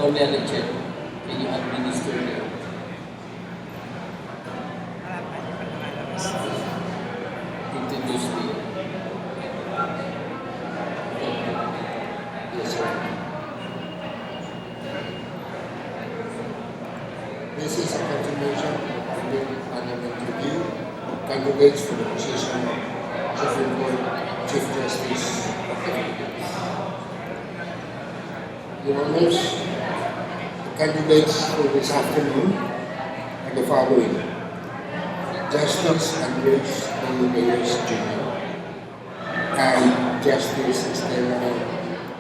Totally check. Can you administer the introduce the yes, sir. This is a continuation of the parliament review candidates for the position of Supreme Court Chief Justice of the Philippines. Your Honors, the candidates for this afternoon are the following: Justice Andres M. Jr. and Justice Estela M.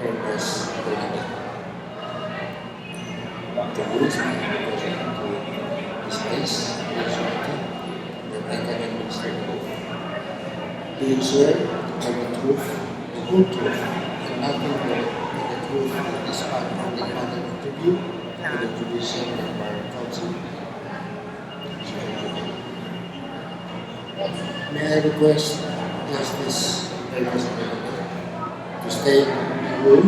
PERLAS-BERNABE. The rules are present to this case, that I can administer the oath. Do you swear to tell the truth, the whole truth, and nothing but the truth in this part of the panel interview with the Judicial and Bar Council? May I request Justice PERLAS-BERNABE to stay in the room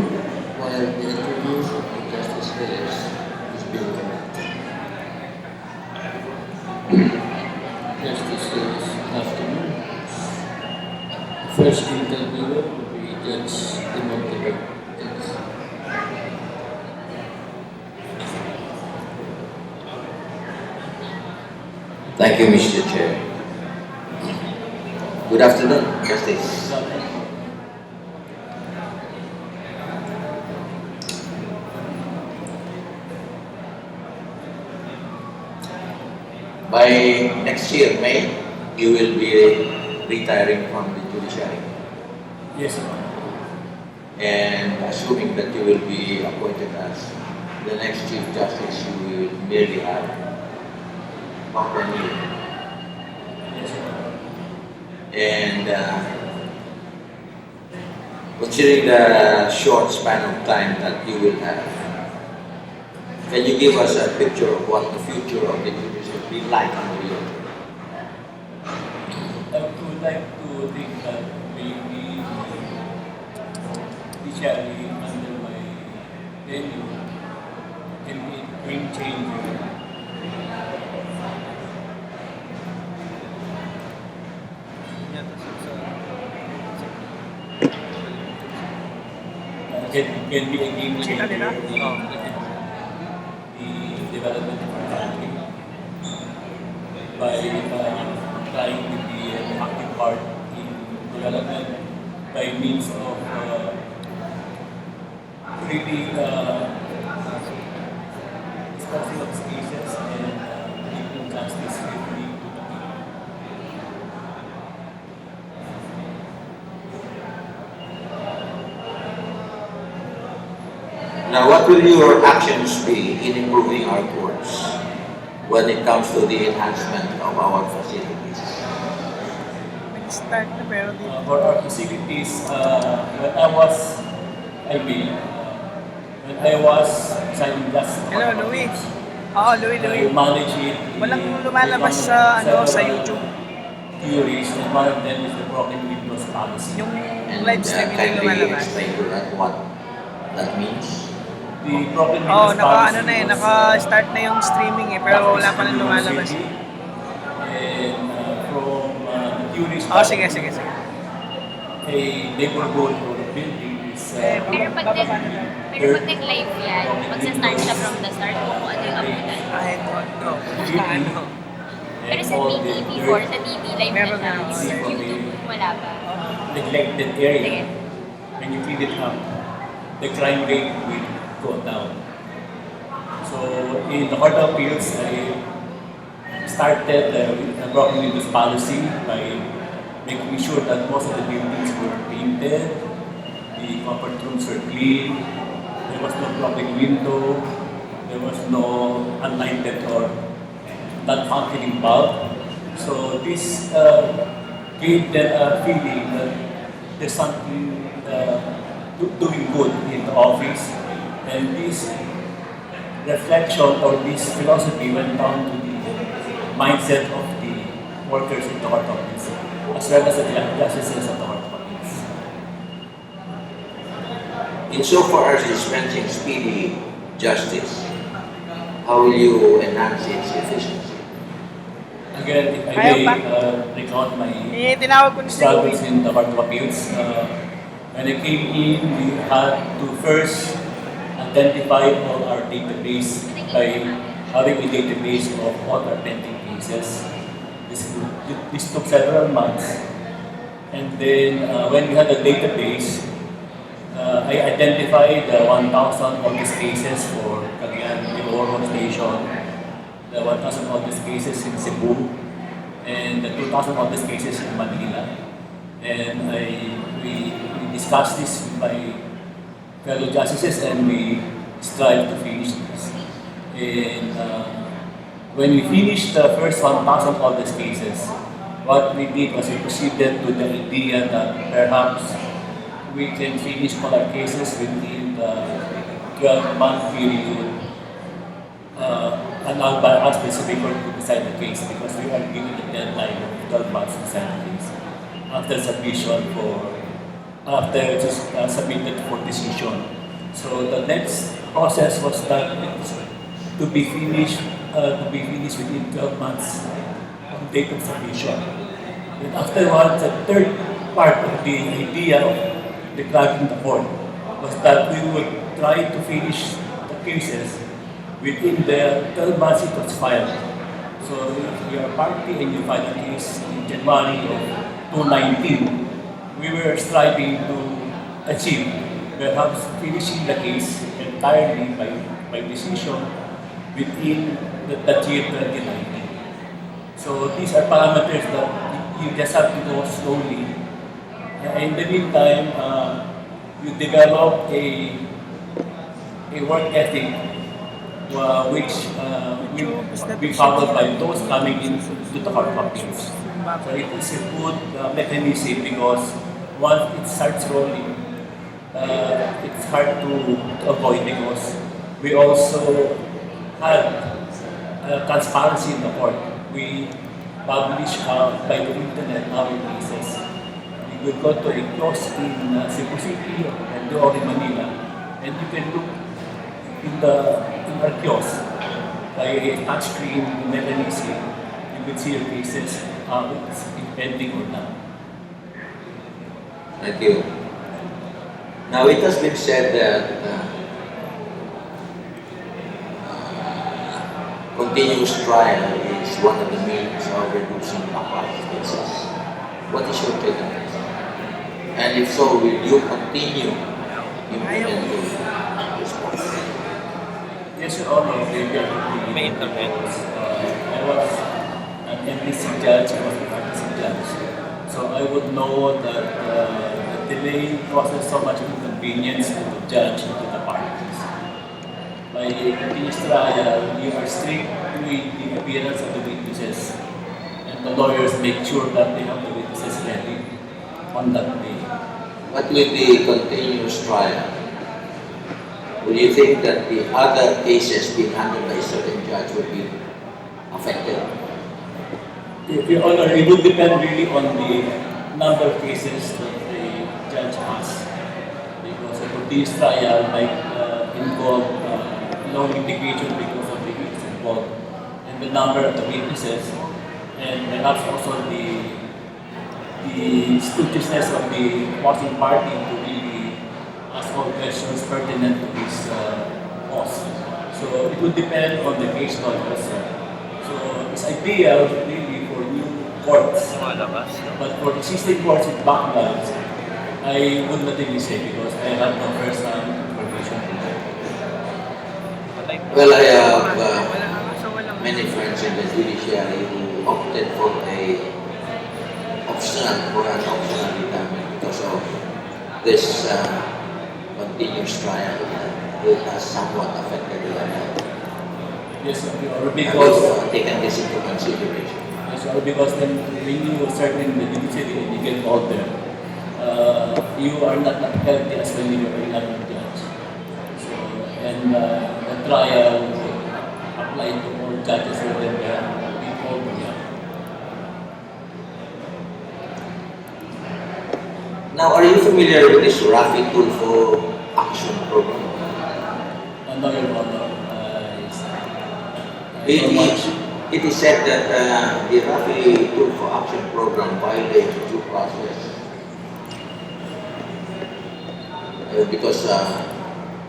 while the interview with Justice Reyes is being conducted. Justice Reyes, afternoon. First interviewer will be Judge Incumbent. Thank you, Mr. Chair. Good afternoon, Justice. By next year, May, you will be retiring from the Judiciary. Yes, sir. And assuming that you will be appointed as the next Chief Justice, you will merely have 1 year. Yes, sir. And considering the short span of time that you will have, can you give us a picture of what the future of the judiciary will be like under your term? I would like to think that maybe judiciary under my tenure can be a game changer. Can be a game changer in the development of our country by trying to be an active part in development by means of really discussing of cases and making justice swiftly to the people. Now, what will your actions be in improving our courts when it comes to the enhancement of our facilities? Start na pero di. For our facilities, when I was signing justice. Hello, Louis. Oo, Louis. I manage it. Walang lumalabas sa YouTube. Theories, and one of them is the broken windows policy. Yung And live streaming yung kindly lumalabas. explain to that what that means. The broken Oo, windows policy naka-start na yung streaming pero wala pa nang lumalabas. And from the theories, Sige. a neighborhood or a building is Pero pag nag-live yan, magsa-start siya from the start kung ano yung abutan. I don't know. Ano? Pero sa TV, for sa TV live Meron na na. siya. YouTube, wala pa. neglected area. Sige. When you clean it up, the crime rate will go down. So in the Court of Appeals, I started the broken windows policy by making sure that most of the buildings were painted, the comfort rooms were clean, there was no broken window, there was no unlighted or non-functioning bulb. So this gave them a feeling that there's something doing good in the office, and this reflection or this philosophy went down to the mindset of the workers in the court office, as well as the justices of the court office. Insofar as dispensing speedy justice, how will you enhance its efficiency? Again, if I Ayaw may pa. recount my Tinawag ko na si struggles in the Court of Appeals. When I came in, we had to first identify all our database by having a database of all our pending cases. This took several months. And then when we had a database, I identified the 1,000 of these cases for Cagayan, Mindoro Station, the 1,000 of these cases in Cebu, and the 2,000 of these cases in Manila. And we discussed this with my fellow justices, and we strive to finish this. And when we finished the first 1,000 of these cases, what we did was we proceeded to the idea that perhaps we can finish all our cases within the 12-month period allowed by us specifically to decide the case, because we are given a deadline of 12 months to decide the case after submission submitted for decision. So the next process was that to be finished within 12 months from date of submission. And afterwards, the third part of the idea of declaring the court was that we would try to finish the cases within the 12 months it was filed. So if you are party and you file a case in January of 2019, we were striving to achieve perhaps finishing the case entirely by decision within the year 2019. So these are parameters that you just have to go slowly. In the meantime, you develop a work ethic which will be followed by those coming into the court of appeals. So it is a good mechanism, because once it starts rolling, it's hard to avoid, because we also had transparency in the court. We publish by the internet our cases. We will go to a kiosk in Cebu City or in Manila, and you can look in our kiosk by a touchscreen mechanism. You will see your cases, it's pending or not. Thank you. Now, it has been said that continuous trial is one of the means of reducing malpractice cases. What is your take on this? And if so, will you continue implementing this policy? Yes, Your Honor, May internet. I was an NPC judge, I was a practicing judge. So I would know that the delay causes so much inconvenience to the judge and to the parties. By continuous trial, you are strict with the appearance of the witnesses, and the lawyers make sure that they have the witnesses ready on that day. But with the continuous trial, would you think that the other cases being handled by a certain judge would be affected? Your Honor, it would depend really on the number of cases that the judge has. Because a continuous trial might involve long litigation because of the cases involved, and the number of the witnesses, and perhaps also the studiousness of the opposing party to really ask all questions pertinent to his cause. So it would depend on the case law also. So it's ideal really for new courts, but for existing courts with backlogs, I would not really say, because I have no first-hand information. Well, I have many friends in the judiciary who opted for an optional retirement because of this continuous trial that has somewhat affected their health. Yes, Your Honor, Have because you taken this into consideration? yes, Your Honor, because when you start in the judiciary and you get older, you are not healthy as when you are not a judge. So, and the trial will apply to all judges within the people. Yeah. Now, are you familiar with this rapid tool for action program? No, Your Honor. It is said that the rapid tool for action program violates due process because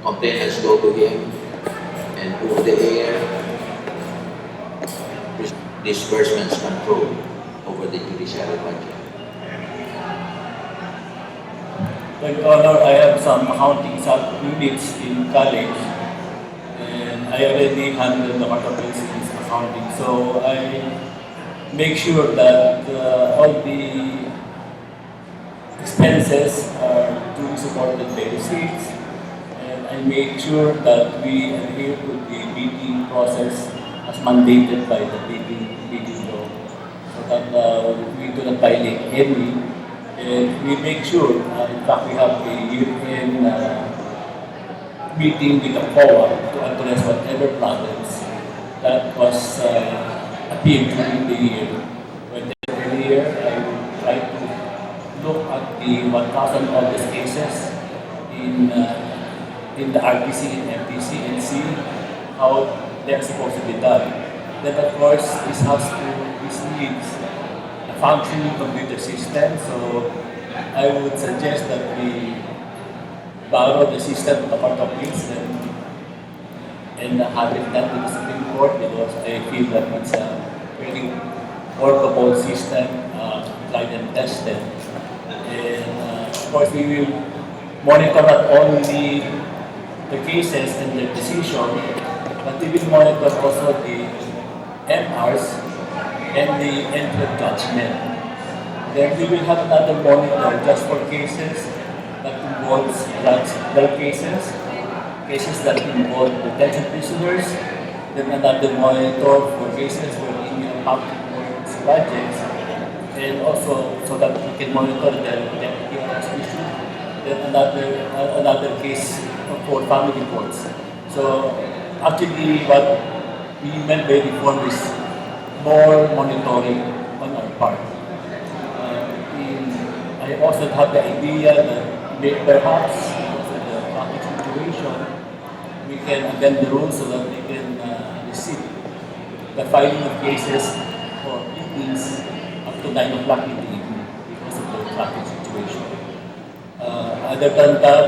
complainants go to him and over the air disbursements control over the judiciary budget. Your Honor, I have some accounting sub-units in college, and I already handle the court of appeals accounting. So I make sure that all the expenses are duly supported by receipts, and I make sure that we adhere to the bidding process as mandated by the bidding law, so that we do not violate any. And we make sure, in fact, we have a year-end meeting with the COA to address whatever problems that was appeared during the year. When earlier, I will try to look at the 1,000 oldest cases in the RTC and MTC and see how they're supposed to be done. Then, of course, this needs a functioning computer system. So I would suggest that we borrow the system of the Court of Appeals and have it done with the Supreme Court, because I feel that it's a very workable system, tried and tested. And of course, we will monitor not only the cases and their decision, but we will monitor also the MRs and the entry of judgment. Then we will have another monitor just for cases that involves drug cases that involve detention prisoners, then another monitor for cases wherein you have public works budgets, and also so that we can monitor the PRS issue, then another case for family courts. So actually what we meant by reform is more monitoring on our part. I also have the idea that perhaps because of the traffic situation, we can amend the rules so that they can receive the filing of cases for evenings up to 9 o'clock in the evening because of the traffic situation. Other than that,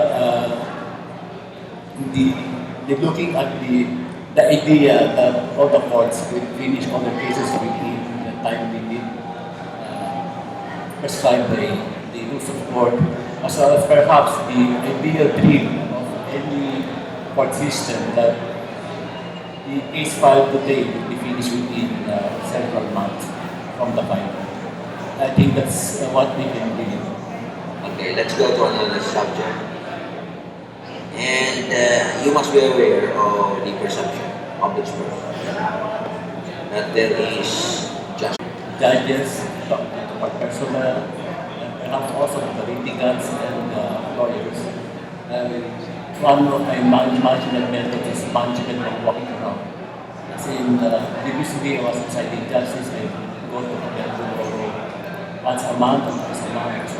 looking at the idea that all the courts will finish all the cases within the time limit prescribed by the rules of court, as well as perhaps the ideal dream of any court system that the case filed today will be finished within several months from the filing. I think that's what we can do. Okay, let's go to another subject. And you must be aware of the perception, public perception, that there is just Judges, talk to court personnel, and perhaps also the litigants and lawyers. One of my management methods is management of walking around. As in, previously I was deciding justice, I go to the once a month or twice a month.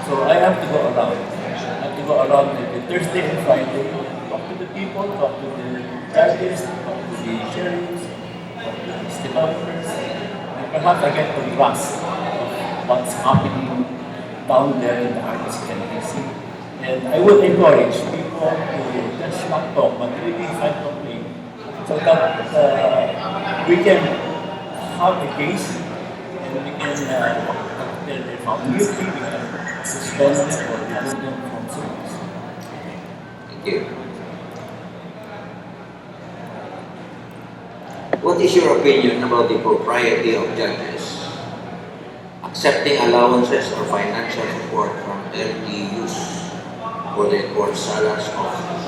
So I have to go around. I have to go around every Thursday and Friday, talk to the people, talk to the judges, talk to the sheriffs, talk to the developers. And perhaps I get the grasp of what's happening down there in the RTC and JBC. And I would encourage people to just not talk, but really file complaint, so that we can have a case and we can they're found guilty, we can suspend them or remove them from service. Thank you. What is your opinion about the propriety of judges accepting allowances or financial support from LGUs for their court salaries officers?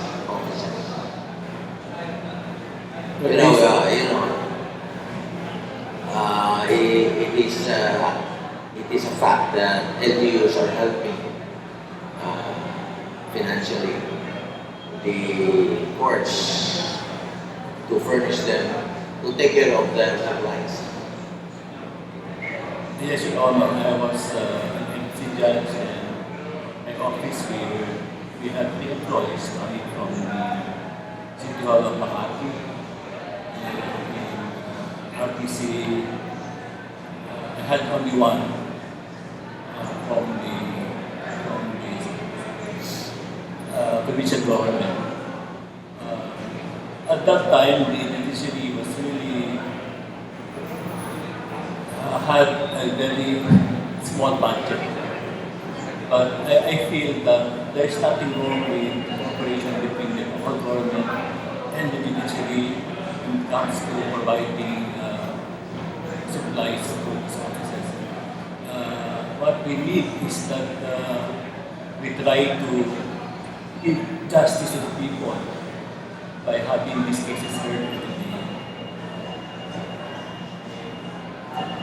It is a fact that LGUs are helping financially the courts to furnish them to take care of their supplies. Yes, Your Honor, I was an MC judge and my office we had the employees coming from the City Hall of Makati and in RTC. I had only one from the provincial government. At that time, the judiciary was really had a very small budget. But I feel that there's nothing wrong with cooperation between the local government and the judiciary when it comes to providing supplies to these offices. What we need is that we try to give justice to the people by having these cases heard in the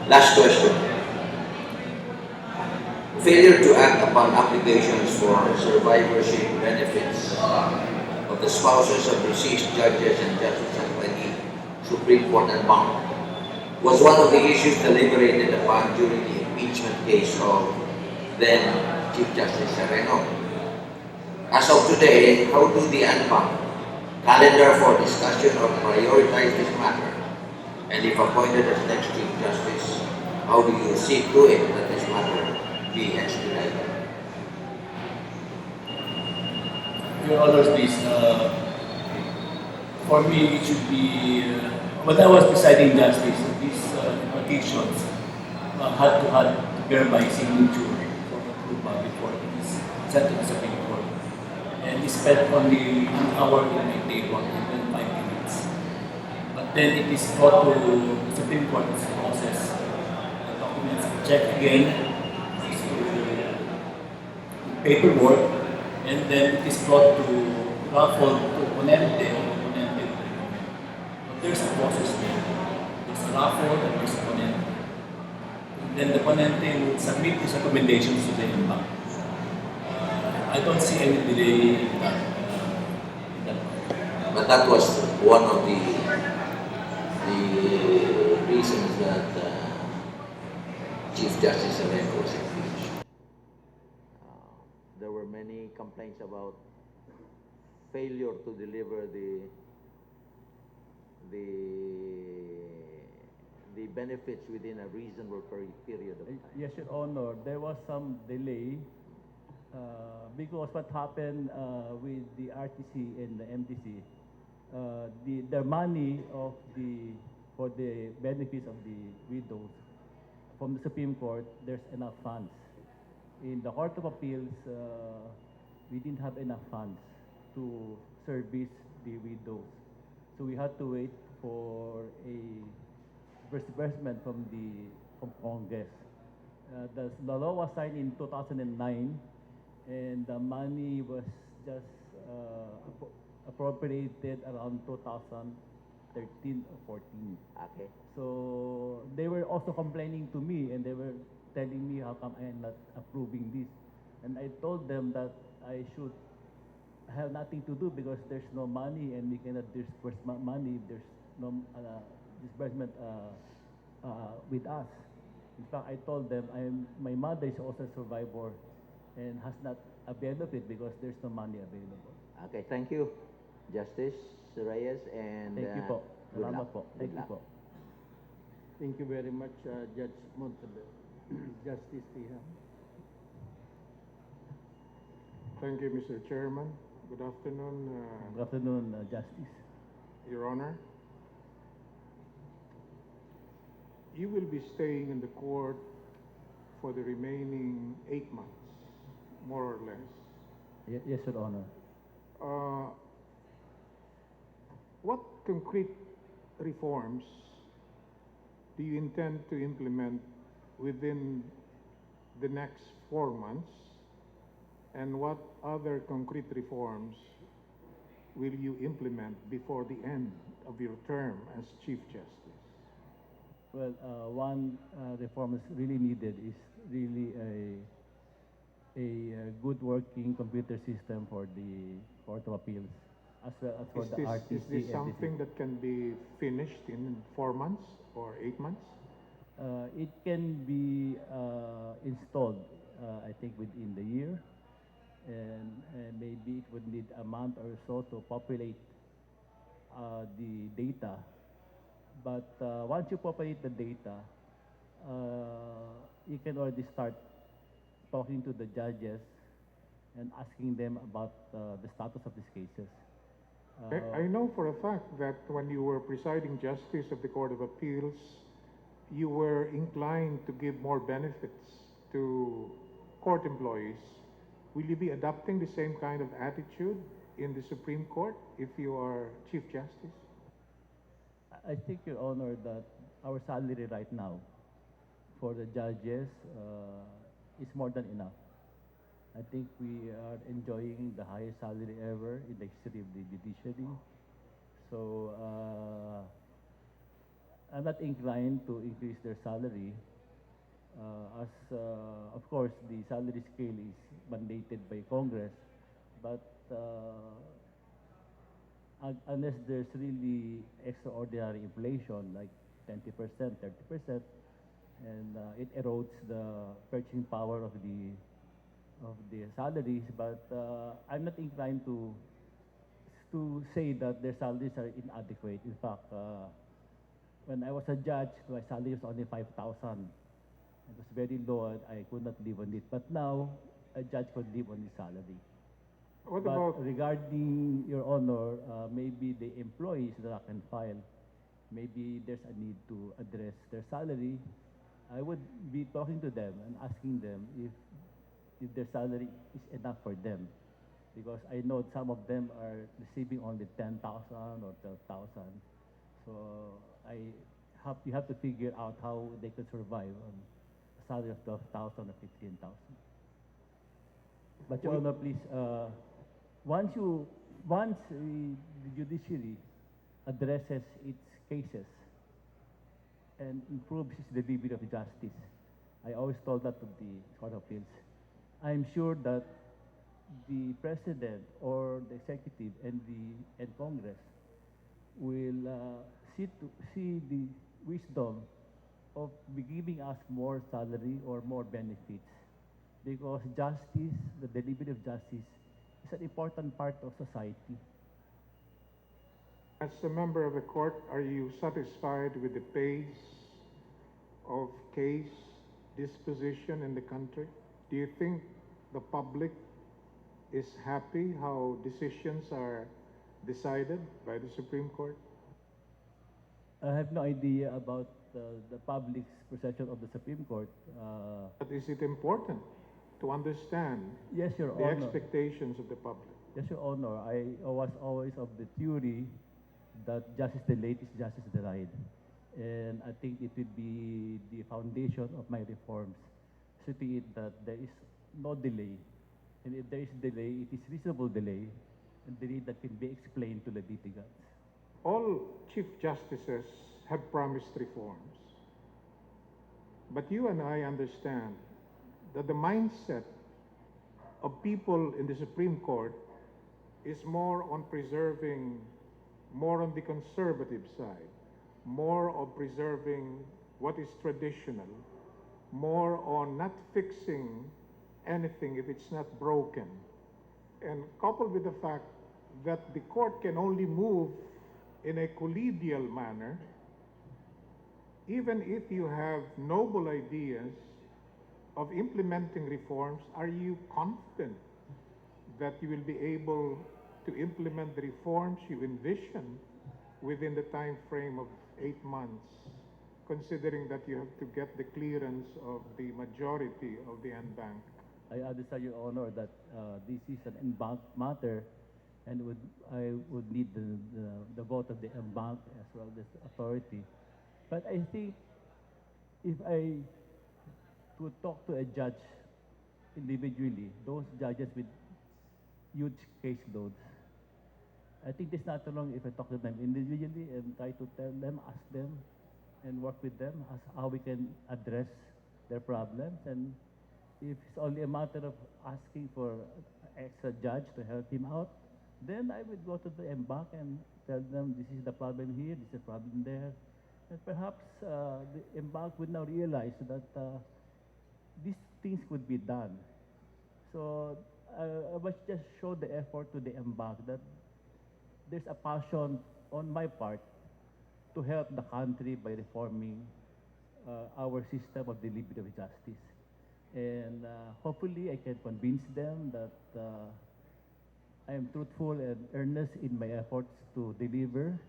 Last question. Failure to act upon applications for survivorship benefits of the spouses of deceased judges and justices by the Supreme Court and Bank was one of the issues deliberated upon during the impeachment case of then Chief Justice Sereno. As of today, how do the ANBAC calendar for discussion or prioritize this matter? And if appointed as next Chief Justice, how do you see to it that this matter be expedited? Your Honor, please, for me it should be, when I was deciding justice, these petitions had to bear my signature for approval before it is sent to the Supreme Court. And it spent only an hour in my table, even 5 minutes. But then it is brought to the Supreme Court as a process. The documents are checked again, paperwork, and then it is brought to raffle to Ponente. But there's a process there. There's a raffle and there's a Ponente. And then the Ponente will submit his recommendations to the impact. I don't see any delay in that. But that was one of the reasons that Chief Justice Sereno was impeached. There were many complaints about failure to deliver the benefits within a reasonable period of time. Yes, Your Honor, there was some delay because what happened with the RTC and the MTC, the money for the benefits of the widows from the Supreme Court, there's enough funds. In the Court of Appeals, we didn't have enough funds to service the widows. So we had to wait for a disbursement from Congress. The law was signed in 2009, and the money was just appropriated around 2013 or 14. Okay. So they were also complaining to me, and they were telling me how come I am not approving this. And I told them that I should have nothing to do because there's no money and we cannot disburse money. There's no disbursement with us. In fact, I told them my mother is also a survivor and has not availed of it because there's no money available. Okay, thank you, Justice Reyes, and Thank you po. good Salamat luck. po. Good Thank you luck. po. Thank you very much, Judge Montalban. Justice Tiham. Thank you, Mr. Chairman. Good afternoon, Good afternoon, Justice. Your Honor. You will be staying in the court for the remaining 8 months, more or less. Yes, Your Honor. What concrete reforms do you intend to implement within the next 4 months? And what other concrete reforms will you implement before the end of your term as Chief Justice? Well, one reform is really needed is really a good working computer system for the Court of Appeals, as well as for Is the this, RTC. is this and something that can be finished in 4 months or 8 months? It can be installed, I think, within the year, and maybe it would need a month or so to populate the data. But once you populate the data, you can already start talking to the judges and asking them about the status of these cases. I know for a fact that when you were presiding justice of the Court of Appeals, you were inclined to give more benefits to court employees. Will you be adopting the same kind of attitude in the Supreme Court if you are Chief Justice? I think, Your Honor, that our salary right now for the judges is more than enough. I think we are enjoying the highest salary ever in the history of the judiciary. So I'm not inclined to increase their salary, of course, the salary scale is mandated by Congress, but unless there's really extraordinary inflation, like 20%, 30%, and it erodes the purchasing power of the salaries. But I'm not inclined to say that their salaries are inadequate. In fact, when I was a judge, my salary was only 5,000. It was very low, and I could not live on it. But now, a judge could live on his salary. What But about regarding, Your Honor, maybe the employees that I can file, maybe there's a need to address their salary. I would be talking to them and asking them if their salary is enough for them. Because I know some of them are receiving only 10,000 or 12,000. So you have to figure out how they could survive on a salary of 12,000 or 15,000. But Your Honor, please, once the judiciary addresses its cases and improves its delivery of justice, I always told that to the Court of Appeals, I'm sure that the President or the Executive and Congress will see the wisdom of giving us more salary or more benefits, because justice, the delivery of justice, is an important part of society. as a member of the court, are you satisfied with the pace of case disposition in the country? Do you think the public is happy how decisions are decided by the Supreme Court? I have no idea about the public's perception of the Supreme Court. But is it important to understand Yes, Your the Honor. expectations of the public? Yes, Your Honor. I was always of the theory that justice delayed is justice denied. And I think it will be the foundation of my reforms, seeing it that there is no delay. And if there is delay, it is reasonable delay, and delay that can be explained to the litigants. All Chief Justices have promised reforms. But you and I understand that the mindset of people in the Supreme Court is more on preserving, more on the conservative side, more of preserving what is traditional, more on not fixing anything if it's not broken. And coupled with the fact that the court can only move in a collegial manner, even if you have noble ideas of implementing reforms, are you confident that you will be able to implement the reforms you envision within the time frame of 8 months, considering that you have to get the clearance of the majority of the en banc? I understand, Your Honor, that this is an en banc matter, and I would need the vote of the en banc as well as the authority. But I think if I would talk to a judge individually, those judges with huge caseloads, I think it's not wrong if I talk to them individually and try to tell them, ask them, and work with them as how we can address their problems. And If it's only a matter of asking for an extra judge to help him out, then I would go to the embark and tell them this is the problem here, this is the problem there. And perhaps the embark would now realize that these things could be done. So I must just show the effort to the embark that there's a passion on my part to help the country by reforming our system of delivery of justice. And hopefully I can convince them that I am truthful and earnest in my efforts to deliver.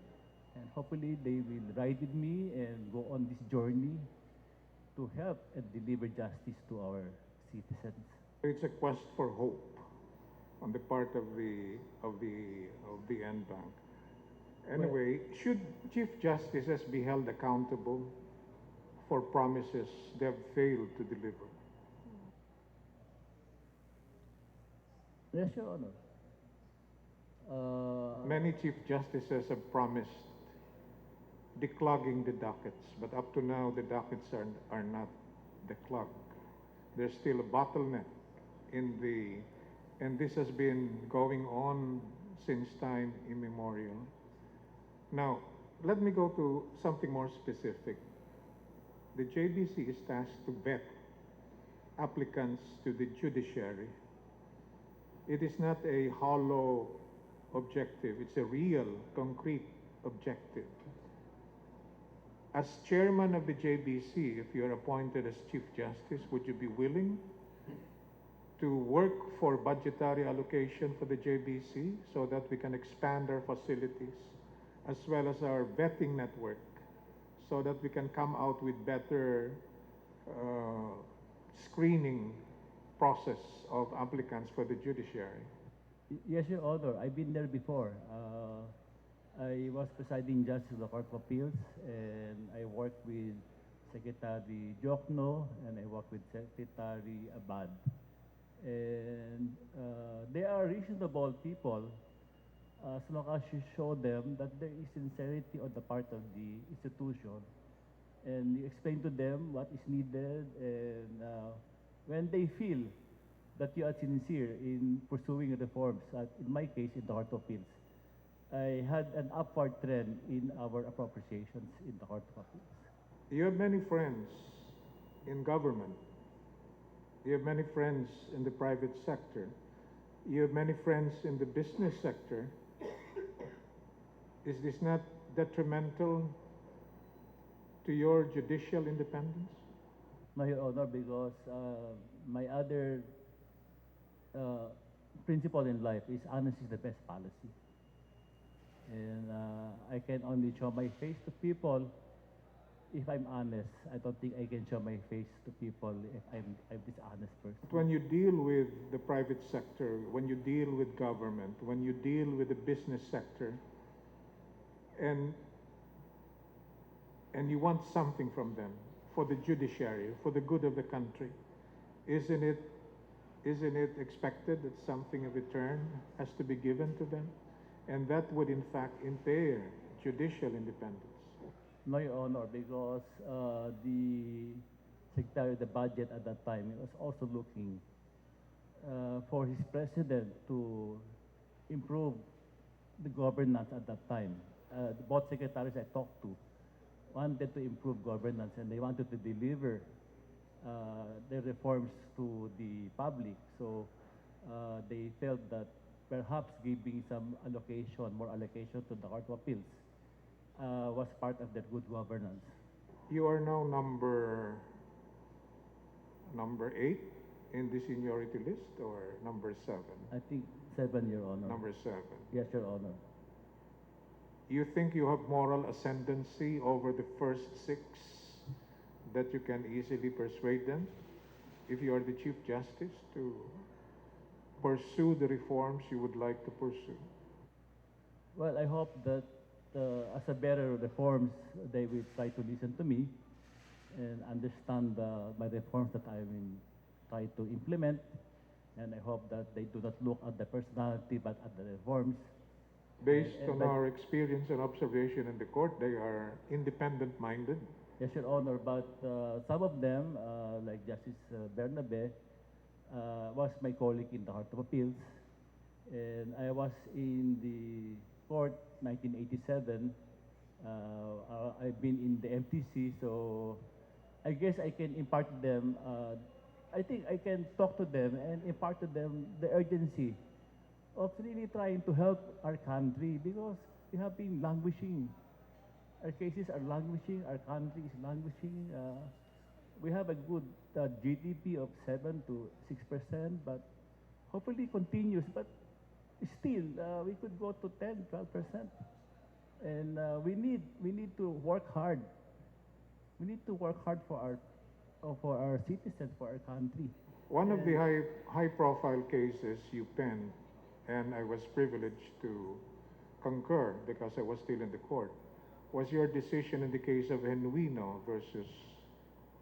And hopefully they will ride with me and go on this journey to help and deliver justice to our citizens. It's a quest for hope on the part of the end bank. Anyway, should Chief Justices be held accountable for promises they have failed to deliver? Yes, Your Honor. Many Chief Justices have promised declogging the dockets, but up to now the dockets are not declogged. There's still a bottleneck and this has been going on since time immemorial. Now, let me go to something more specific. The JBC is tasked to vet applicants to the judiciary. It is not a hollow objective, it's a real, concrete objective. As chairman of the JBC, if you're appointed as Chief Justice, would you be willing to work for budgetary allocation for the JBC so that we can expand our facilities as well as our vetting network so that we can come out with better screening process of applicants for the judiciary? Yes, Your Honor. I've been there before. I was presiding judge of the Court of Appeals, and I worked with Secretary Jokno, and I worked with Secretary Abad. And they are reasonable people as long as you show them that there is sincerity on the part of the institution, and you explain to them what is needed, and when they feel that you are sincere in pursuing reforms, in my case, in the Court of Appeals, I had an upward trend in our appropriations in the Court of Appeals. You have many friends in government. You have many friends in the private sector. You have many friends in the business sector. Is this not detrimental to your judicial independence? No, Your Honor, because my other principle in life is honesty is the best policy. And I can only show my face to people if I'm honest. I don't think I can show my face to people if I'm dishonest person. When you deal with the private sector, when you deal with government, when you deal with the business sector, and you want something from them for the judiciary, for the good of the country, isn't it expected that something in return has to be given to them? And that would in fact impair judicial independence. No, Your Honor, because the Secretary of the Budget at that time was also looking for his president to improve the governance at that time. Both secretaries I talked to wanted to improve governance, and they wanted to deliver the reforms to the public. So they felt that perhaps giving some allocation, more allocation to the Court of Appeals was part of their good governance. You are now number 8 in the seniority list, or number 7? I think 7, Your Honor. Number 7. Yes, Your Honor. You think you have moral ascendancy over the first 6, that you can easily persuade them, if you are the Chief Justice, to pursue the reforms you would like to pursue? Well, I hope that as a better reforms, they will try to listen to me and understand my reforms that I will try to implement. And I hope that they do not look at the personality but at the reforms. Based on our experience and observation in the court, they are independent-minded. Yes, Your Honor, but some of them, like Justice Bernabe, was my colleague in the Court of Appeals, and I was in the court 1987. I've been in the MTC, so I guess I can impart to them. I think I can talk to them and impart to them the urgency of really trying to help our country because we have been languishing. Our cases are languishing. Our country is languishing. We have a good GDP of 7 to 6%, but hopefully continues. But still, we could go to 10, 12%. And we need to work hard. We need to work hard for our citizens, for our country. One of the high-profile cases you penned, and I was privileged to concur because I was still in the court, was your decision in the case of Genuino versus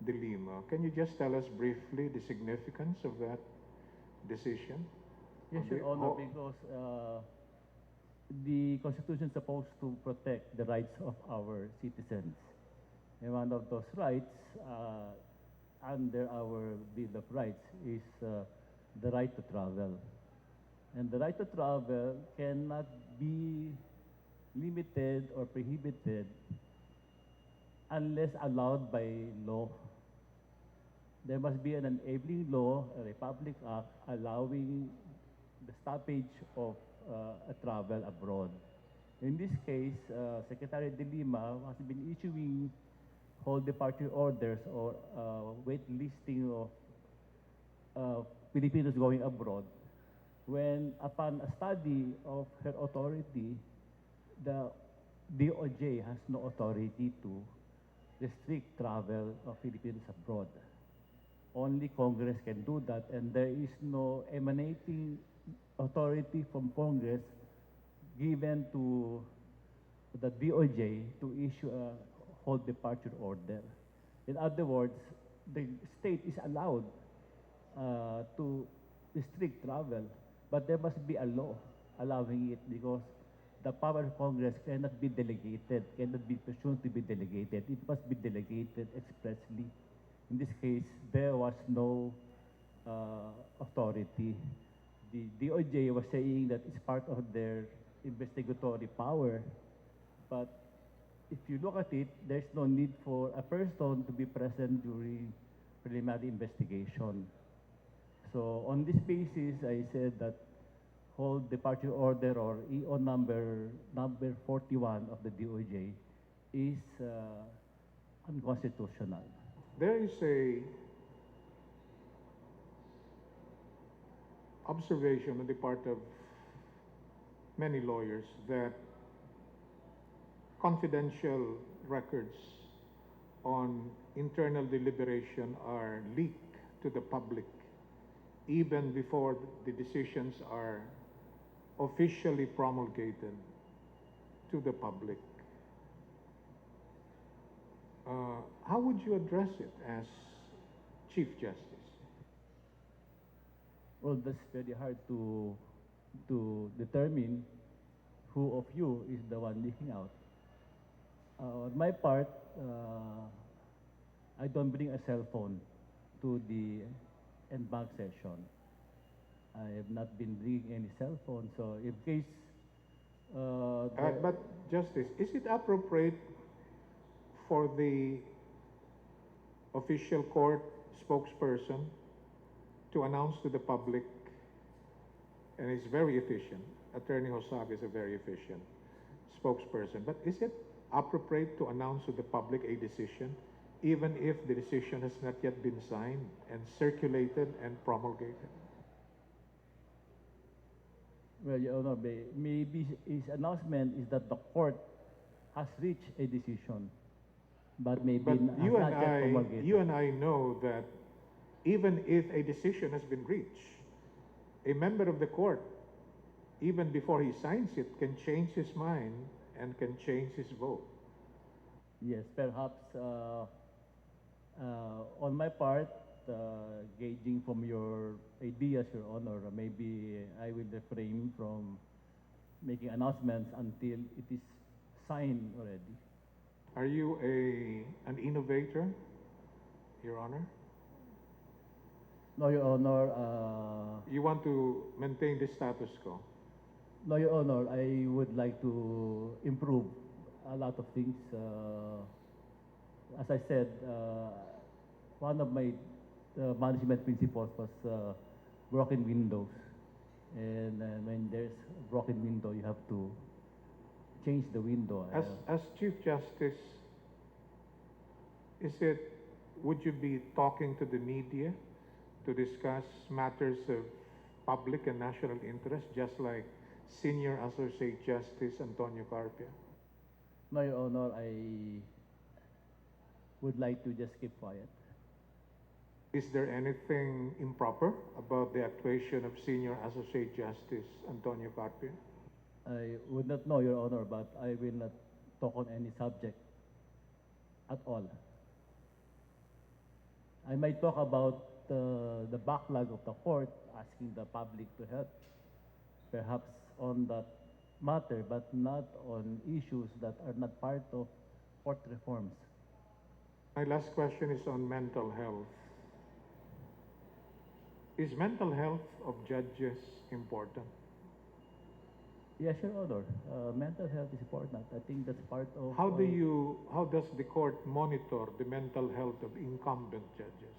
De Lima. Can you just tell us briefly the significance of that decision? Yes, Your Honor, because the Constitution is supposed to protect the rights of our citizens. And one of those rights under our Bill of Rights is the right to travel. And the right to travel cannot be limited or prohibited unless allowed by law. There must be an enabling law, a Republic Act, allowing the stoppage of a travel abroad. In this case, Secretary De Lima has been issuing whole departure orders or wait listing of Filipinos going abroad when upon a study of her authority, the DOJ has no authority to restrict travel of Filipinos abroad. Only Congress can do that, and there is no emanating authority from Congress given to the DOJ to issue a whole departure order. In other words, the state is allowed to restrict travel, but there must be a law allowing it because the power of Congress cannot be delegated, cannot be presumed to be delegated. It must be delegated expressly. In this case, there was no authority. The DOJ was saying that it's part of their investigatory power, but if you look at it, there's no need for a person to be present during preliminary investigation. So on this basis, I said that whole departure order or EO number 41 of the DOJ is unconstitutional. There is a observation on the part of many lawyers that confidential records on internal deliberation are leaked to the public even before the decisions are officially promulgated to the public. How would you address it as Chief Justice? Well, that's very hard to determine who of you is the one leaking out. On my part, I don't bring a cell phone to the en banc session. I have not been bringing any cell phone, so in case... But Justice, is it appropriate for the official court spokesperson to announce to the public, and it's very efficient, Attorney Hosag is a very efficient spokesperson, but is it appropriate to announce to the public a decision even if the decision has not yet been signed and circulated and promulgated? Well, Your Honor, maybe his announcement is that the court has reached a decision, but maybe But has not yet promulgated. you and I know that even if a decision has been reached, a member of the court, even before he signs it, can change his mind and can change his vote. Yes, perhaps on my part, gauging from your ideas, Your Honor, maybe I will refrain from making announcements until it is signed already. Are you an innovator, Your Honor? No, Your Honor, You want to maintain the status quo. no, Your Honor, I would like to improve a lot of things. As I said, one of my management principles was broken windows. And when there's a broken window, you have to change the window. As Chief Justice, would you be talking to the media to discuss matters of public and national interest, just like Senior Associate Justice Antonio Carpia? No, Your Honor, I would like to just keep quiet. Is there anything improper about the actuation of Senior Associate Justice Antonio Carpia? I would not know, Your Honor, but I will not talk on any subject at all. I might talk about the backlog of the court, asking the public to help, perhaps on that matter, but not on issues that are not part of court reforms. My last question is on mental health. Is mental health of judges important? Yes, Your Honor. Mental health is important. I think that's part of... How does the court monitor the mental health of incumbent judges?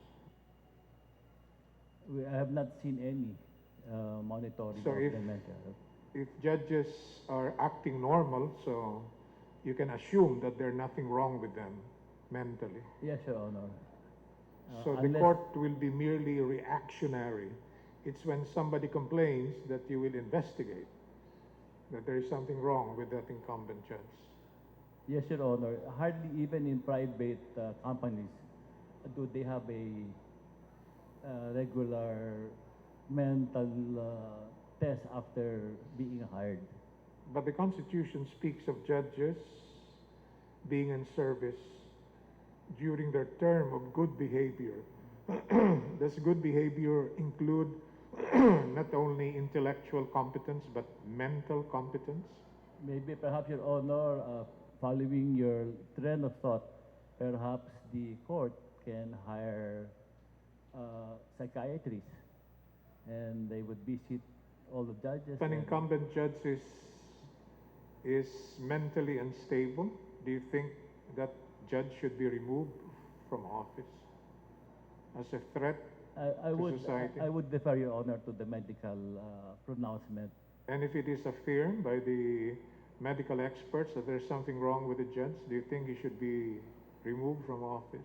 I have not seen any monitoring So of if- the mental health. If judges are acting normal, so you can assume that there's nothing wrong with them mentally. Yes, Your Honor. So the court will be merely reactionary. It's when somebody complains that you will investigate that there is something wrong with that incumbent judge. Yes, Your Honor. Hardly even in private companies do they have a regular mental test after being hired. But the Constitution speaks of judges being in service during their term of good behavior. Does good behavior include not only intellectual competence but mental competence? Maybe perhaps, Your Honor, following your trend of thought, perhaps the court can hire psychiatrists and they would visit all the judges. If an incumbent judge is mentally unstable, do you think that judge should be removed from office as a threat to society? I would defer, Your Honor, to the medical pronouncement. And if it is affirmed by the medical experts that there's something wrong with the judge, do you think he should be removed from office?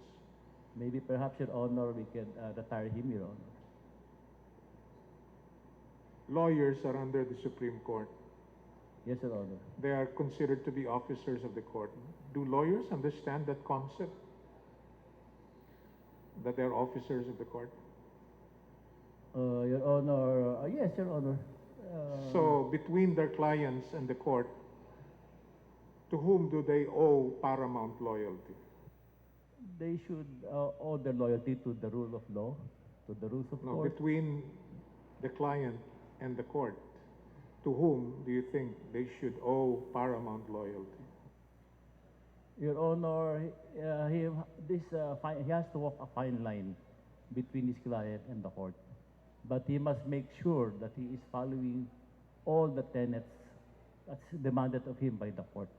Maybe perhaps, Your Honor, we can retire him, Your Honor. Lawyers are under the Supreme Court. Yes, Your Honor. They are considered to be officers of the court. Do lawyers understand that concept? That they're officers of the court? Your Honor, yes, Your Honor. So between their clients and the court, to whom do they owe paramount loyalty? They should owe their loyalty to the rule of law, to the rules of No, court. between the client and the court, to whom do you think they should owe paramount loyalty? Your Honor, he has to walk a fine line between his client and the court. But he must make sure that he is following all the tenets that's demanded of him by the court.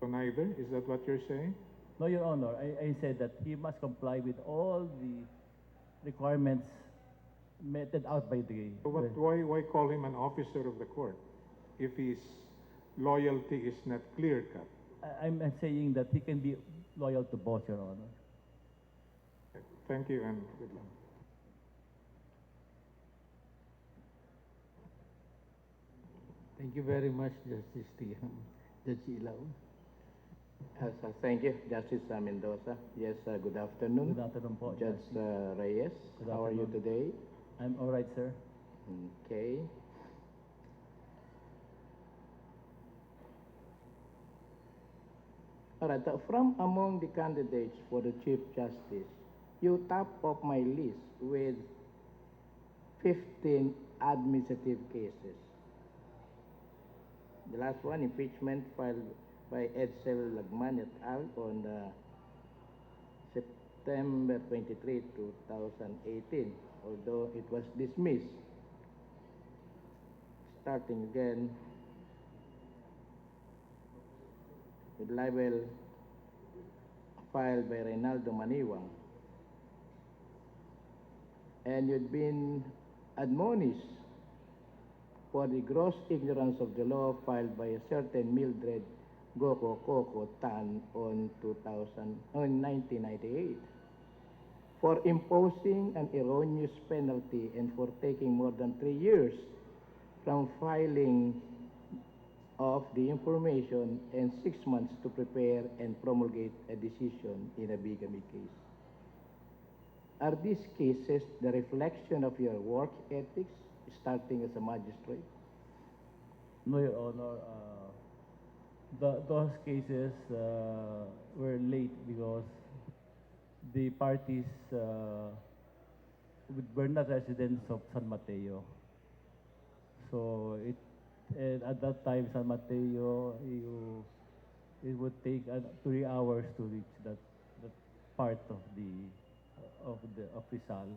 So neither? Is that what you're saying? No, Your Honor, I said that he must comply with all the requirements meted out by the... So why call him an officer of the court if his loyalty is not clear-cut? I'm saying that he can be loyal to both, Your Honor. Thank you and good luck. Thank you very much, Justice Judge Ilaw. Thank you, Justice Mendoza. Yes, good afternoon. Good afternoon po, Judge Reyes. Good How are you afternoon. today? I'm all right, sir. Okay. All right, from among the candidates for the Chief Justice, you top of my list with 15 administrative cases. The last one, impeachment filed by Edsel Lagman et al. On September 23, 2018. although it was dismissed. Starting again with libel filed by Reynaldo Maniwang. And you'd been admonished for the gross ignorance of the law filed by a certain Mildred Goko Koko Tan on 1998 for imposing an erroneous penalty and for taking more than 3 years from filing of the information and 6 months to prepare and promulgate a decision in a bigamy case. Are these cases the reflection of your work ethics starting as a magistrate? No, Your Honor. Those cases were late because the parties with Bernard residents of San Mateo. So and at that time, San Mateo, it would take 3 hours to reach that part of Rizal.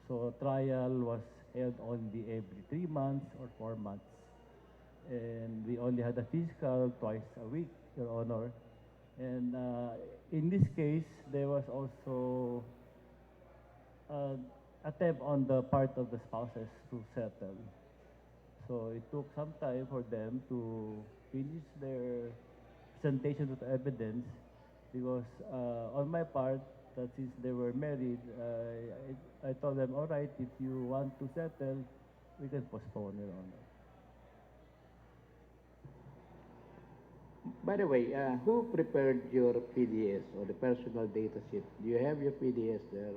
So trial was held only every 3 months or 4 months. And we only had a physical twice a week, Your Honor. And in this case, there was also attempt on the part of the spouses to settle. So it took some time for them to finish their presentation of the evidence because on my part, that since they were married, I told them, all right, if you want to settle, we can postpone, Your Honor. By the way, who prepared your PDS or the personal data sheet? Do you have your PDS there?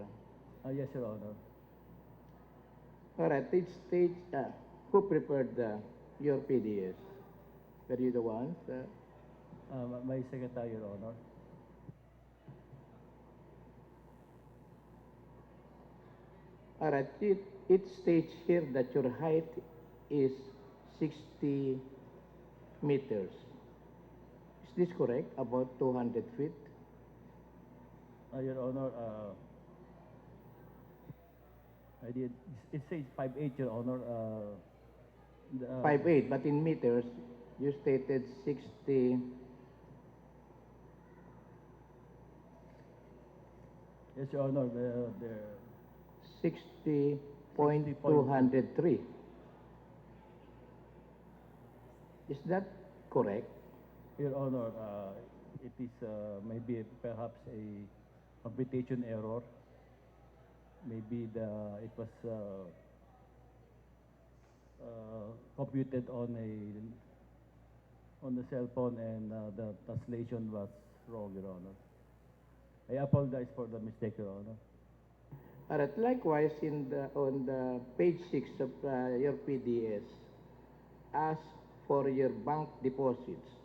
Yes, Your Honor. All right, who prepared your PDS? Were you the ones? My secretary, Your Honor. All right, it states here that your height is 60 meters. Is this correct? About 200 feet? Your Honor, it says 5'8", Your Honor. 5'8", but in meters, you stated 60. Yes, Your Honor, 60.203. Is that correct? Your Honor, it is maybe perhaps a computation error. Maybe it was computed on the cell phone and the translation was wrong, Your Honor. I apologize for the mistake, Your Honor. All right. Likewise, on the page 6 of your PDS, ask for your bank deposits,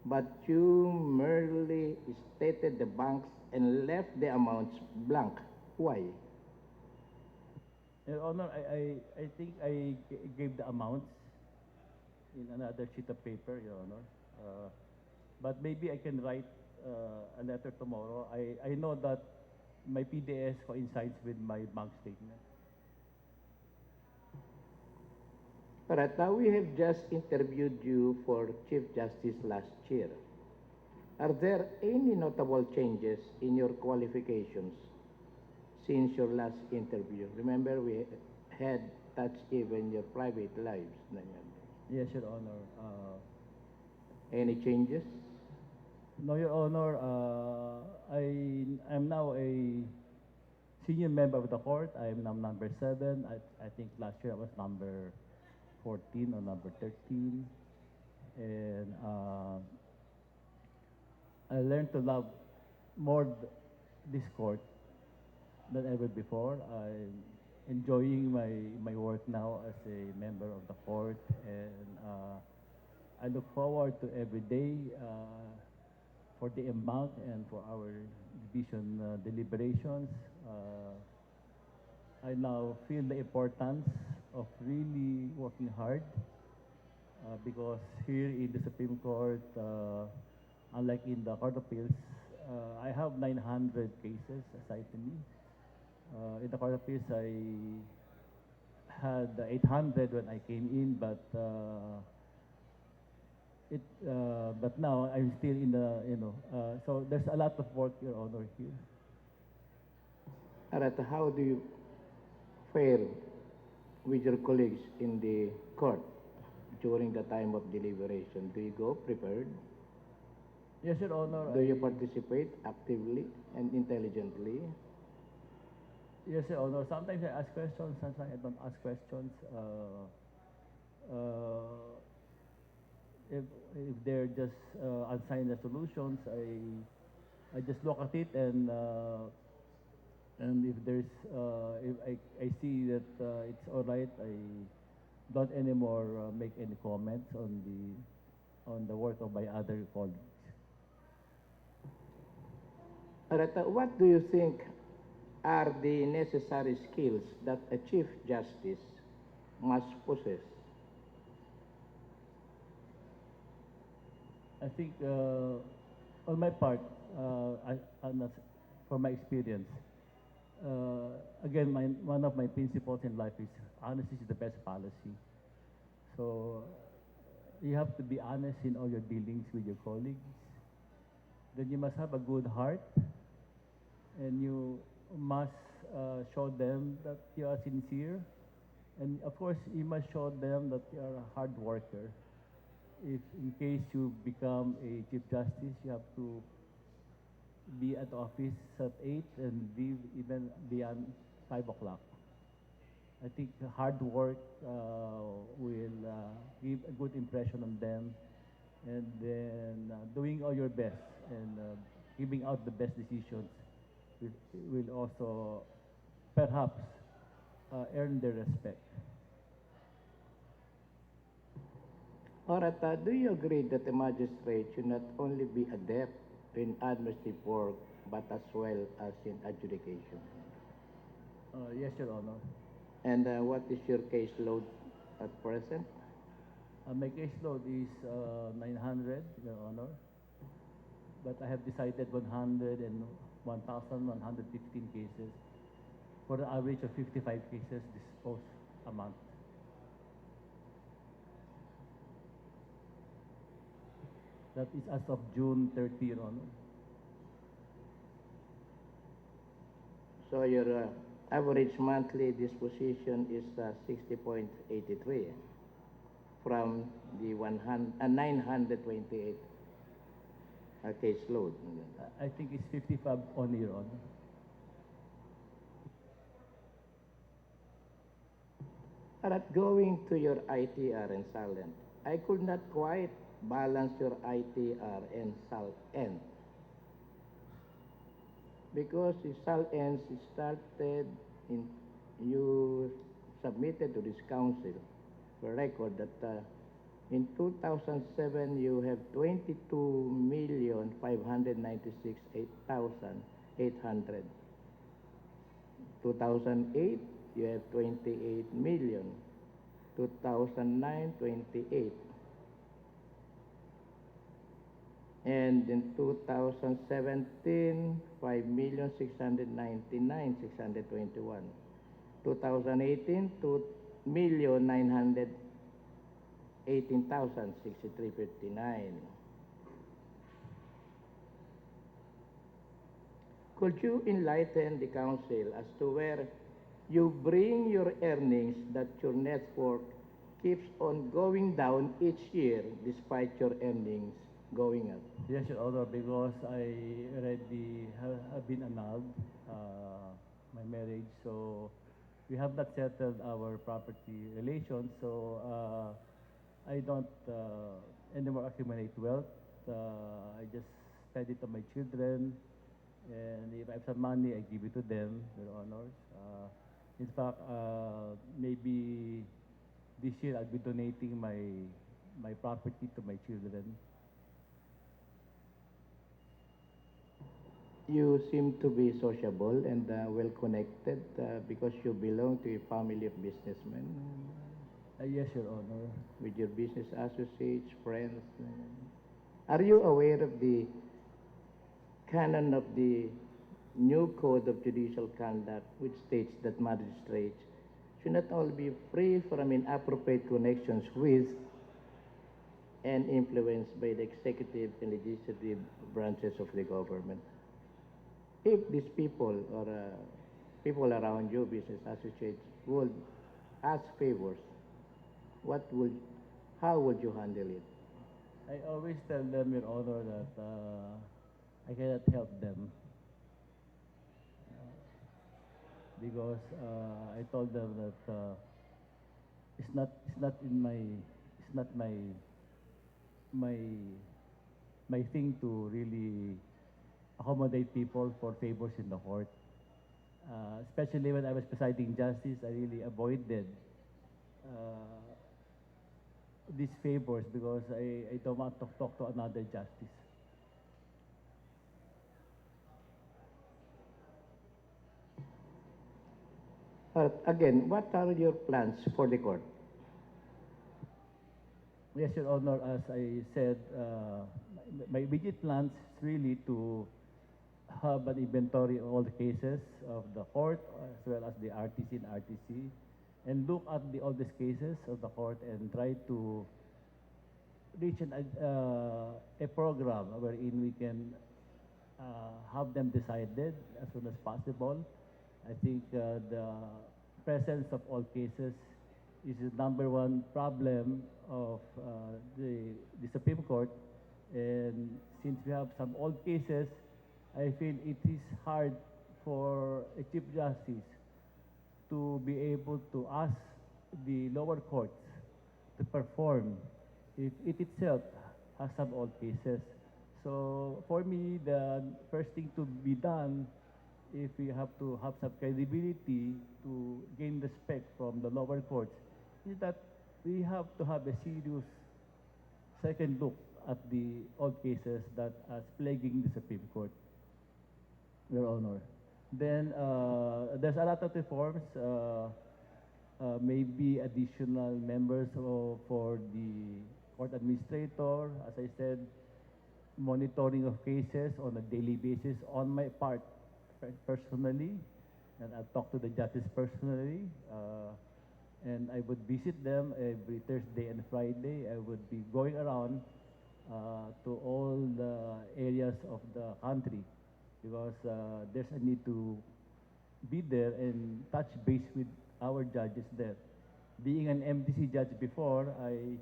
but you merely stated the banks and left the amounts blank. Why? Your Honor, I think I gave the amounts in another sheet of paper, Your Honor. But maybe I can write a letter tomorrow. I know that my PDS coincides with my bank statement. All right, now we have just interviewed you for Chief Justice last year. Are there any notable changes in your qualifications since your last interview? Remember, we had touched even your private lives. Yes, Your Honor. Any changes? No, Your Honor. I'm now a senior member of the court. I am now number 7. I think last year I was number 14 or number 13. And I learned to love more this court than ever before. I'm enjoying my work now as a member of the court, and I look forward to every day for the embank and for our division deliberations. I now feel the importance of really working hard because here in the Supreme Court, unlike in the Court of Appeals, I have 900 cases assigned to me. In the Court of Appeals, I had 800 when I came in, but but now I'm still in the, so there's a lot of work, Your Honor, here. All right, how do you fare with your colleagues in the court during the time of deliberation? Do you go prepared? Yes, Your Honor. Do you participate actively and intelligently? Yes, Your Honor. Sometimes I ask questions, sometimes I don't ask questions. If they're just unsigned resolutions, I just look at it, and if there's if I see that it's all right, I don't anymore make any comments on the work of my other colleagues. All right, what do you think are the necessary skills that a Chief Justice must possess? I think on my part, from my experience, again, one of my principles in life is honesty is the best policy. So you have to be honest in all your dealings with your colleagues. Then you must have a good heart, and you must show them that you are sincere. And of course, you must show them that you are a hard worker. If in case you become a Chief Justice, you have to be at office at 8 and leave even beyond 5 o'clock. I think hard work will give a good impression on them, and then doing all your best and giving out the best decisions will also perhaps earn their respect. All right, do you agree that a magistrate should not only be adept in administrative work, but as well as in adjudication? Yes, Your Honor. And what is your caseload at present? My caseload is 900, Your Honor. But I have decided 1,115 cases for an average of 55 cases disposed a month. That is as of June 30, Your Honor. So your average monthly disposition is 60.83 from the 928 caseload. I think it's 55 only, Your Honor. All right, going to your ITR and silent, I could not quite balance your ITR and SAL-N because the SAL-N started in, you submitted to this council for record that in 2007 you have 22,596,800. 2008 you have 28 million. 2009 28. And in 2017, 5,699,621. 2018, 2,918,6359. Could you enlighten the council as to where you bring your earnings that your network keeps on going down each year despite your earnings going up? Yes, Your Honor, because I already have been annulled my marriage, so we have not settled our property relations, so I don't anymore accumulate wealth. I just spend it on my children, and if I have some money, I give it to them, Your Honors. In fact, maybe this year I'll be donating my property to my children. You seem to be sociable and well connected because you belong to a family of businessmen. Yes, Your Honor. With your business associates, friends. Are you aware of the canon of the new code of judicial conduct which states that magistrates should not only be free from inappropriate connections with and influenced by the executive and legislative branches of the government. If these people or people around you, business associates, would ask favors, how would you handle it? I always tell them, Your Honor, that I cannot help them. Because I told them that it's not my thing to really accommodate people for favors in the court. Especially when I was presiding justice, I really avoided these favors because I don't want to talk to another justice. Again, what are your plans for the court? Yes, Your Honor, as I said, my immediate plans is really to have an inventory of all the cases of the court as well as the RTC and RTC and look at all these cases of the court and try to reach a program wherein we can have them decided as soon as possible. I think the presence of all cases is the number one problem of the Supreme Court. And since we have some old cases, I feel it is hard for a Chief Justice to be able to ask the lower courts to perform if it itself has some old cases. So for me, the first thing to be done, if we have to have some credibility to gain respect from the lower courts, is that we have to have a serious second look at the old cases that are plaguing the Supreme Court, Your Honor. Then there's a lot of reforms, maybe additional members for the court administrator, as I said, monitoring of cases on a daily basis on my part personally, and I'll talk to the judges personally, and I would visit them every Thursday and Friday. I would be going around to all the areas of the country because there's a need to be there and touch base with our judges there. Being an MDC judge before, I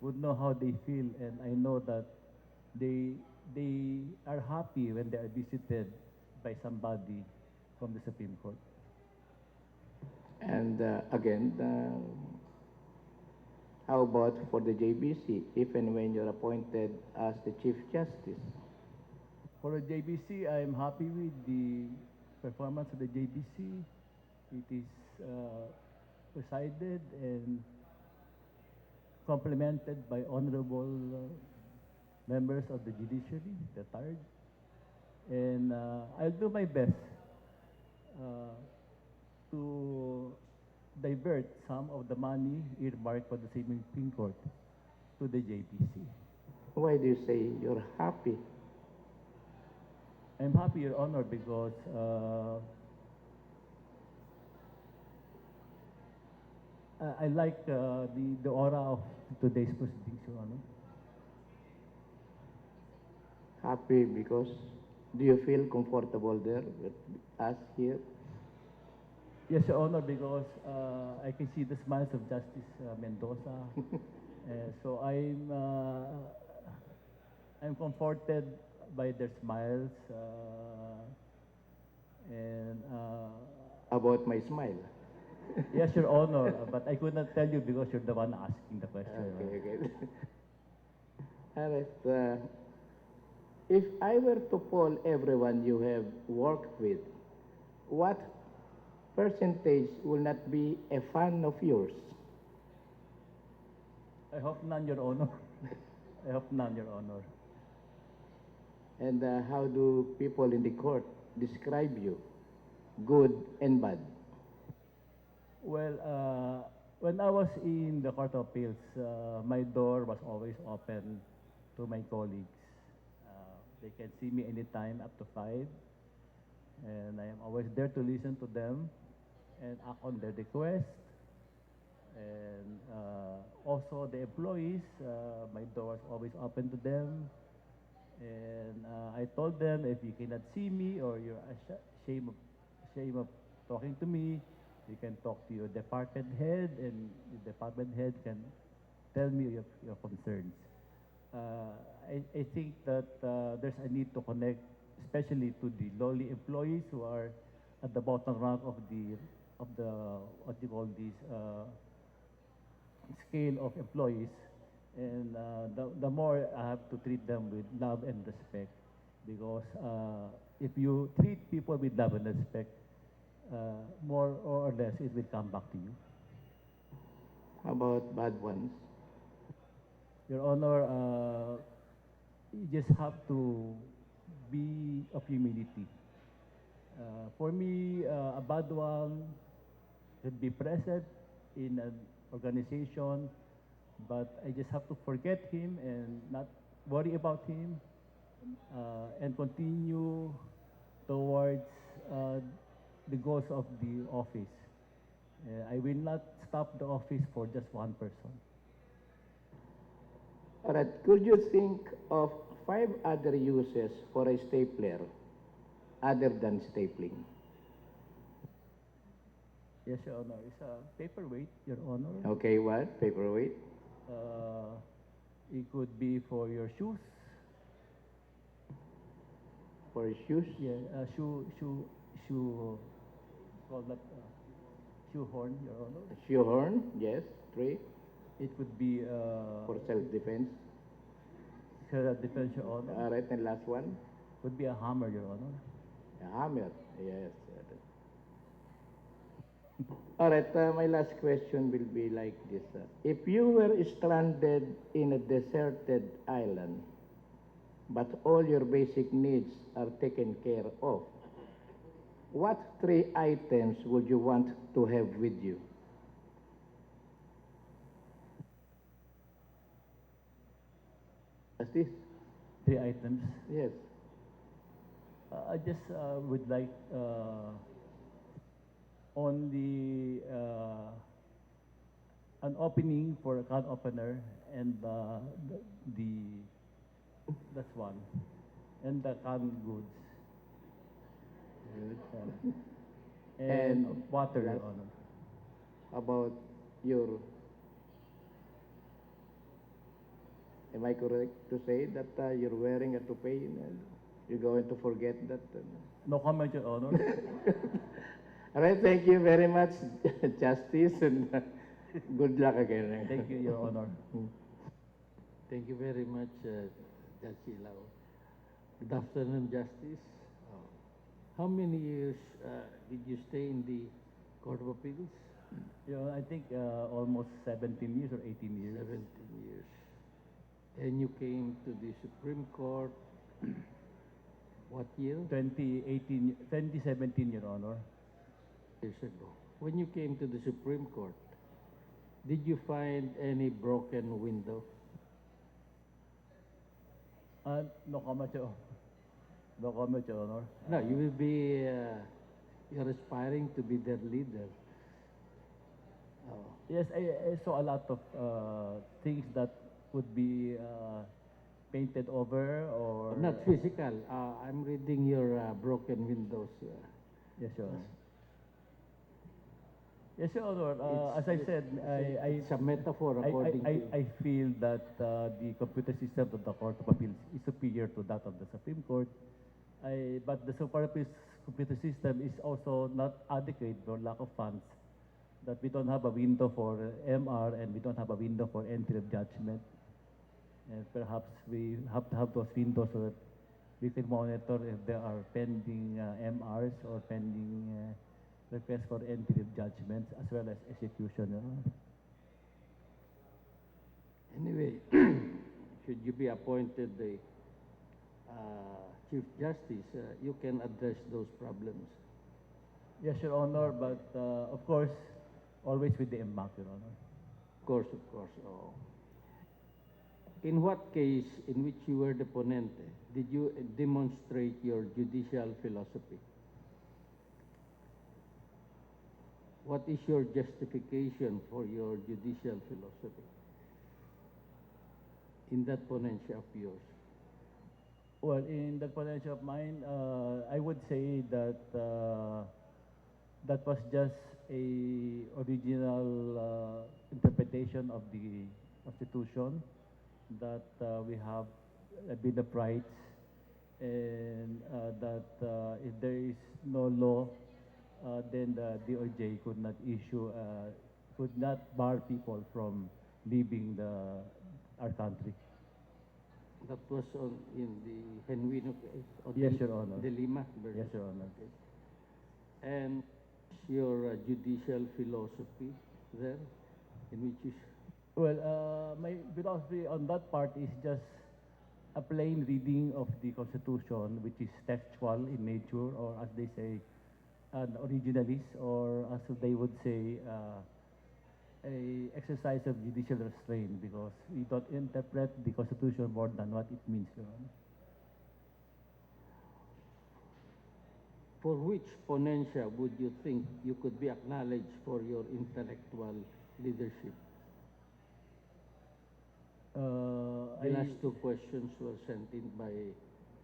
would know how they feel, and I know that they are happy when they are visited by somebody from the Supreme Court. And again, how about for the JBC, if and when you're appointed as the Chief Justice? For the JBC, I'm happy with the performance of the JBC. It is presided and complemented by honorable members of the Judiciary, retired. And I'll do my best to divert some of the money earmarked for the Supreme Court to the JBC. Why do you say you're happy? I'm happy, Your Honor, because I like the aura of today's proceedings, Your Honor. Happy because do you feel comfortable there with us here? Yes, Your Honor, because I can see the smiles of Justice Mendoza. So I'm comforted by their smiles. And About my smile? yes, Your Honor, but I could not tell you because you're the one asking the question. Okay. All right. If I were to poll everyone you have worked with, what percentage will not be a fan of yours? I hope none, Your Honor. I hope none, Your Honor. And how do people in the court describe you, good and bad? Well, when I was in the Court of Appeals, my door was always open to my colleagues. They can see me anytime up to 5. And I am always there to listen to them and act on their request. And also the employees, my door is always open to them. And I told them, if you cannot see me or you're ashamed of talking to me, you can talk to your department head, and the department head can tell me your concerns. I think that there's a need to connect, especially to the lowly employees who are at the bottom rank of the what you call this scale of employees, and the more I have to treat them with love and respect, because if you treat people with love and respect, more or less it will come back to you. How about bad ones? Your Honor, you just have to be of humility. For me, a bad one should be present in an organization, but I just have to forget him and not worry about him, and continue towards the goals of the office. I will not stop the office for just one person. All right, could you think of 5 other uses for a stapler other than stapling? Yes, Your Honor. It's a paperweight, Your Honor. Okay, what? Paperweight? It could be for your shoes. For shoes? Yeah, call that shoehorn, Your Honor. Shoehorn? Yes. 3. It could be For self-defense. self-defense, Your Honor. All right, and last one? Could be a hammer, Your Honor. A hammer. Yes. All right, my last question will be like this. If you were stranded in a deserted island, but all your basic needs are taken care of, what 3 items would you want to have with you? Justice? 3 items. Yes. I just would like only an opening for a can opener, and that's one, and the canned goods. And water, Your Honor. About your, am I correct to say that you're wearing a toupee and you're going to forget that? No comment, Your Honor. All right, thank you very much, Justice, and good luck again. Thank you, Your Honor. Thank you very much, Judge Ilao. Good afternoon, Justice. How many years did you stay in the Court of Appeals? You know, I think almost 17 years or 18 years. 17 years. And you came to the Supreme Court, what year? 2017, Your Honor. Years ago. When you came to the Supreme Court, did you find any broken window? No comment, Your Honor. No comment, Your Honor. No, you will be, you're aspiring to be their leader. Yes, I saw a lot of things that could be painted over or... Not physical. I'm reading your broken windows. Yes, Your Honor. Yes, Your Honor. As I said, It's a metaphor according to you. I feel that the computer system of the Court of Appeals is superior to that of the Supreme Court. But the computer system is also not adequate for lack of funds. That we don't have a window for MR and we don't have a window for entry of judgment. And perhaps we have to have those windows so that we can monitor if there are pending MRs or pending requests for entry of judgments as well as execution. Anyway, should you be appointed the Chief Justice, you can address those problems. Yes, Your Honor, but of course, always with the impact, Your Honor. Of course, of course. Oh. In what case in which you were the ponente, did you demonstrate your judicial philosophy? what is your justification for your judicial philosophy in that ponencia of yours? Well, in the potential of mine, I would say that that was just a original interpretation of the Constitution, that we have a Bill of Rights, and that if there is no law, then the DOJ could not issue, could not bar people from leaving our country. That was in the Genuino case? Or Yes, Your Honor. The Lima? Yes, Your Honor. Okay. And your judicial philosophy there, in which is... Well, my philosophy on that part is just a plain reading of the Constitution, which is textual in nature, or as they say, an originalist, or as they would say, a exercise of judicial restraint, because we don't interpret the Constitution more than what it means, Your Honor. For which ponencia would you think you could be acknowledged for your intellectual leadership? The last two questions were sent in by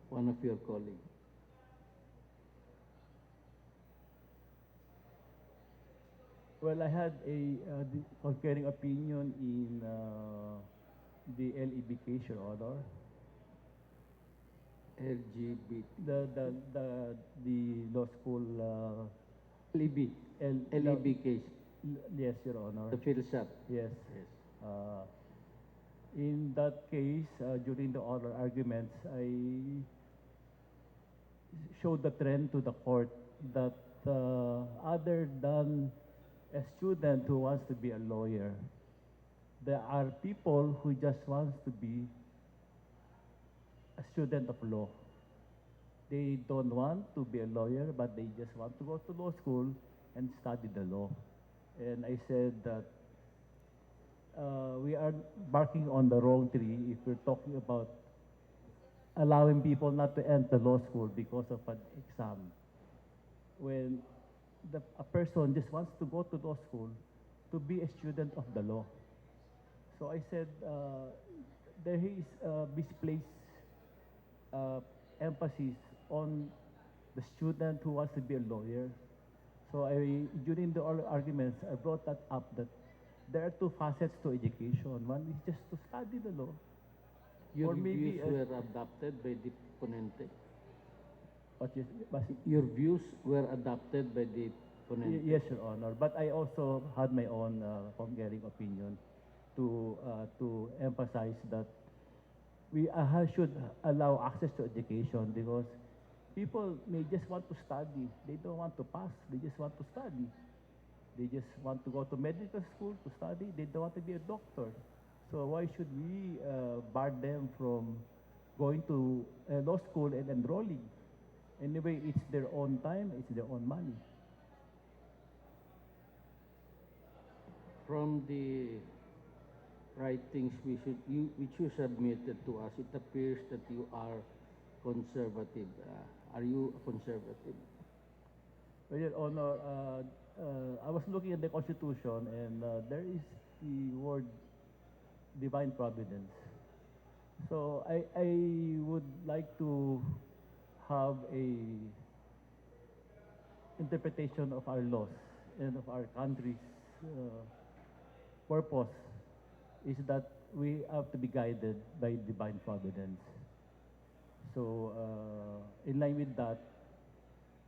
one of your colleagues. Well, I had a concurring opinion in the LEB case, Your Honor. LGBT. The law school. LEB. LEB case. Yes, Your Honor. The PhilSat. Yes. Yes. In that case, during the oral arguments, I showed the trend to the court that other than a student who wants to be a lawyer, there are people who just wants to be a student of law. They don't want to be a lawyer, but they just want to go to law school and study the law. And I said that we are barking on the wrong tree if we're talking about allowing people not to enter law school because of an exam. When a person just wants to go to law school to be a student of the law. So I said there is misplaced emphasis on the student who wants to be a lawyer. So during the oral arguments, I brought that up, that there are two facets to education. One is just to study the law. Your Or maybe views were adopted by the ponente. But Your views were adopted by the ponente. yes, Your Honor. But I also had my own concurring opinion to emphasize that we should allow access to education, because people may just want to study. They don't want to pass. They just want to study. They just want to go to medical school to study. They don't want to be a doctor. So why should we bar them from going to law school and enrolling? Anyway, it's their own time, it's their own money. From the writings which you submitted to us, it appears that you are conservative. Are you a conservative? Well, Your Honor, I was looking at the Constitution, and there is the word divine providence. So I would like to have a interpretation of our laws and of our country's purpose is that we have to be guided by divine providence. So in line with that,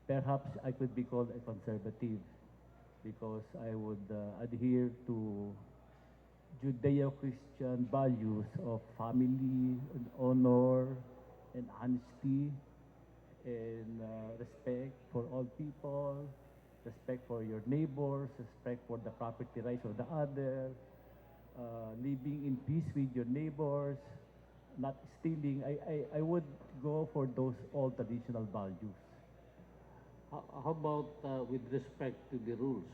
perhaps I could be called a conservative, because I would adhere to Judeo-Christian values of family and honor and honesty and respect for all people, respect for your neighbors, respect for the property rights of the other, living in peace with your neighbors, not stealing. I would go for those old traditional values. How about with respect to the rules?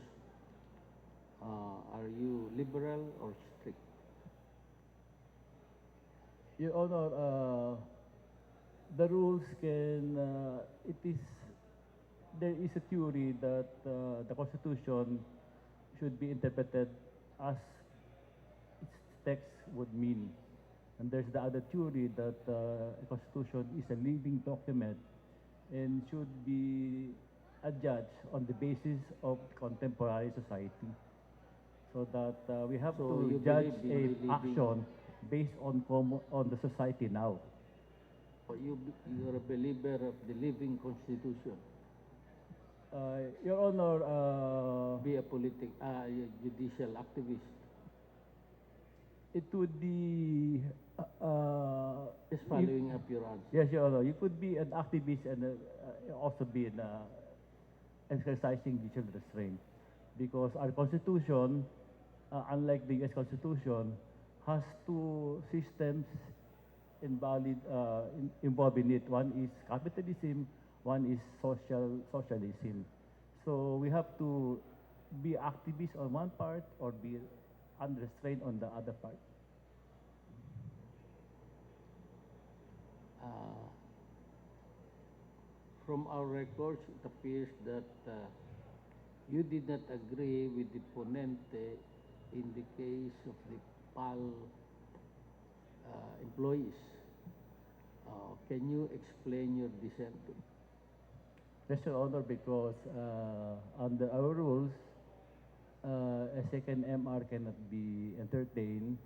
Are you liberal or strict? Your Honor, the rules can, there is a theory that the Constitution should be interpreted as its text would mean. And there's the other theory that a constitution is a living document and should be adjudged on the basis of contemporary society. So that we have So to you judge believe in a the living- action based on the society now. You're a believer of the living constitution. Your Honor, Be a judicial activist. it would be Just following up your answer. yes, Your Honor. You could be an activist and also be an exercising judicial restraint, because our Constitution, unlike the U.S. Constitution, has two systems involved in it. One is capitalism, one is socialism. So we have to be activists on one part or be unrestrained on the other part. From our records, it appears that you did not agree with the ponente in the case of the PAL employees. Can you explain your dissent? Yes, Your Honor, because under our rules, a second MR cannot be entertained,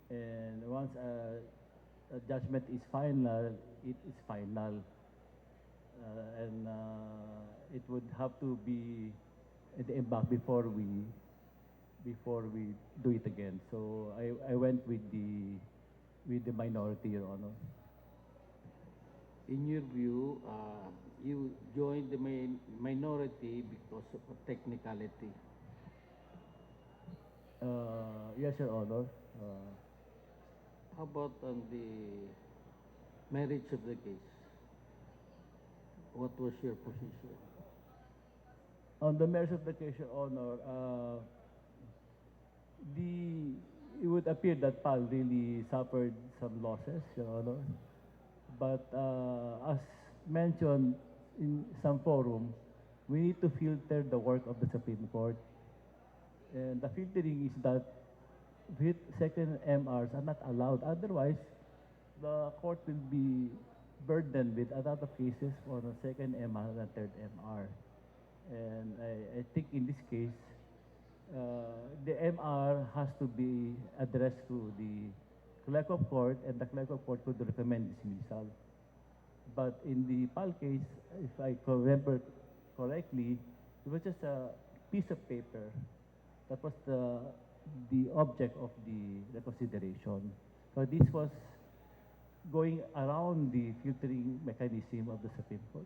and once a judgment is final, it is final, and it would have to be in the embark before we do it again. So I went with the minority, Your Honor. In your view, you joined the minority because of a technicality. Yes, Your Honor. How about on the merits of the case? What was your position? On the merits of the case, Your Honor, it would appear that PAL really suffered some losses, Your Honor. But as mentioned in some forum, we need to filter the work of the Supreme Court. And the filtering is that with second MRs are not allowed. Otherwise, the court will be burdened with a lot of cases for the second MR and third MR. And I think in this case, the MR has to be addressed to the clerk of court, and the clerk of court could recommend dismissal. But in the PAL case, if I remember correctly, it was just a piece of paper that was the object of the reconsideration. So this was going around the filtering mechanism of the Supreme Court.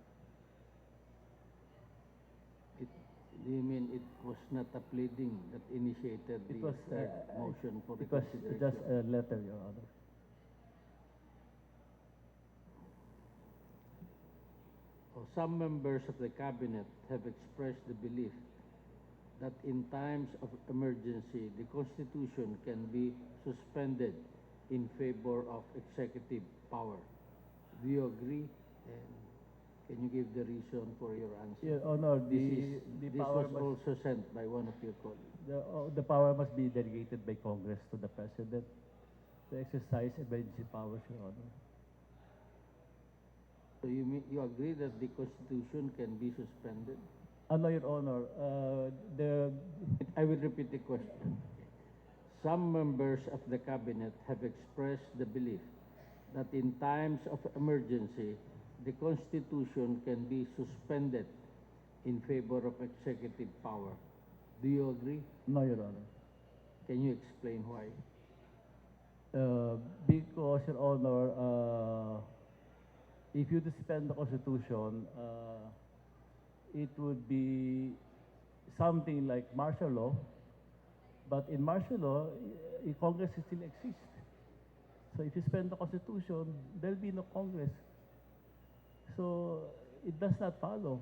Do you mean it was not a pleading that initiated the It was third motion for it was reconsideration? just a letter, Your Honor. Some members of the cabinet have expressed the belief that in times of emergency, the Constitution can be suspended in favor of executive power. Do you agree? And can you give the reason for your answer? Your Honor, This the power was also sent by one of your colleagues. the power must be delegated by Congress to the President to exercise emergency powers, Your Honor. So you agree that the Constitution can be suspended? No, Your Honor. I will repeat the question. Some members of the cabinet have expressed the belief that in times of emergency, the Constitution can be suspended in favor of executive power. Do you agree? No, Your Honor. Can you explain why? Because, Your Honor, if you suspend the Constitution, it would be something like martial law. But in martial law, Congress still exists. So if you suspend the Constitution, there'll be no Congress. So it does not follow.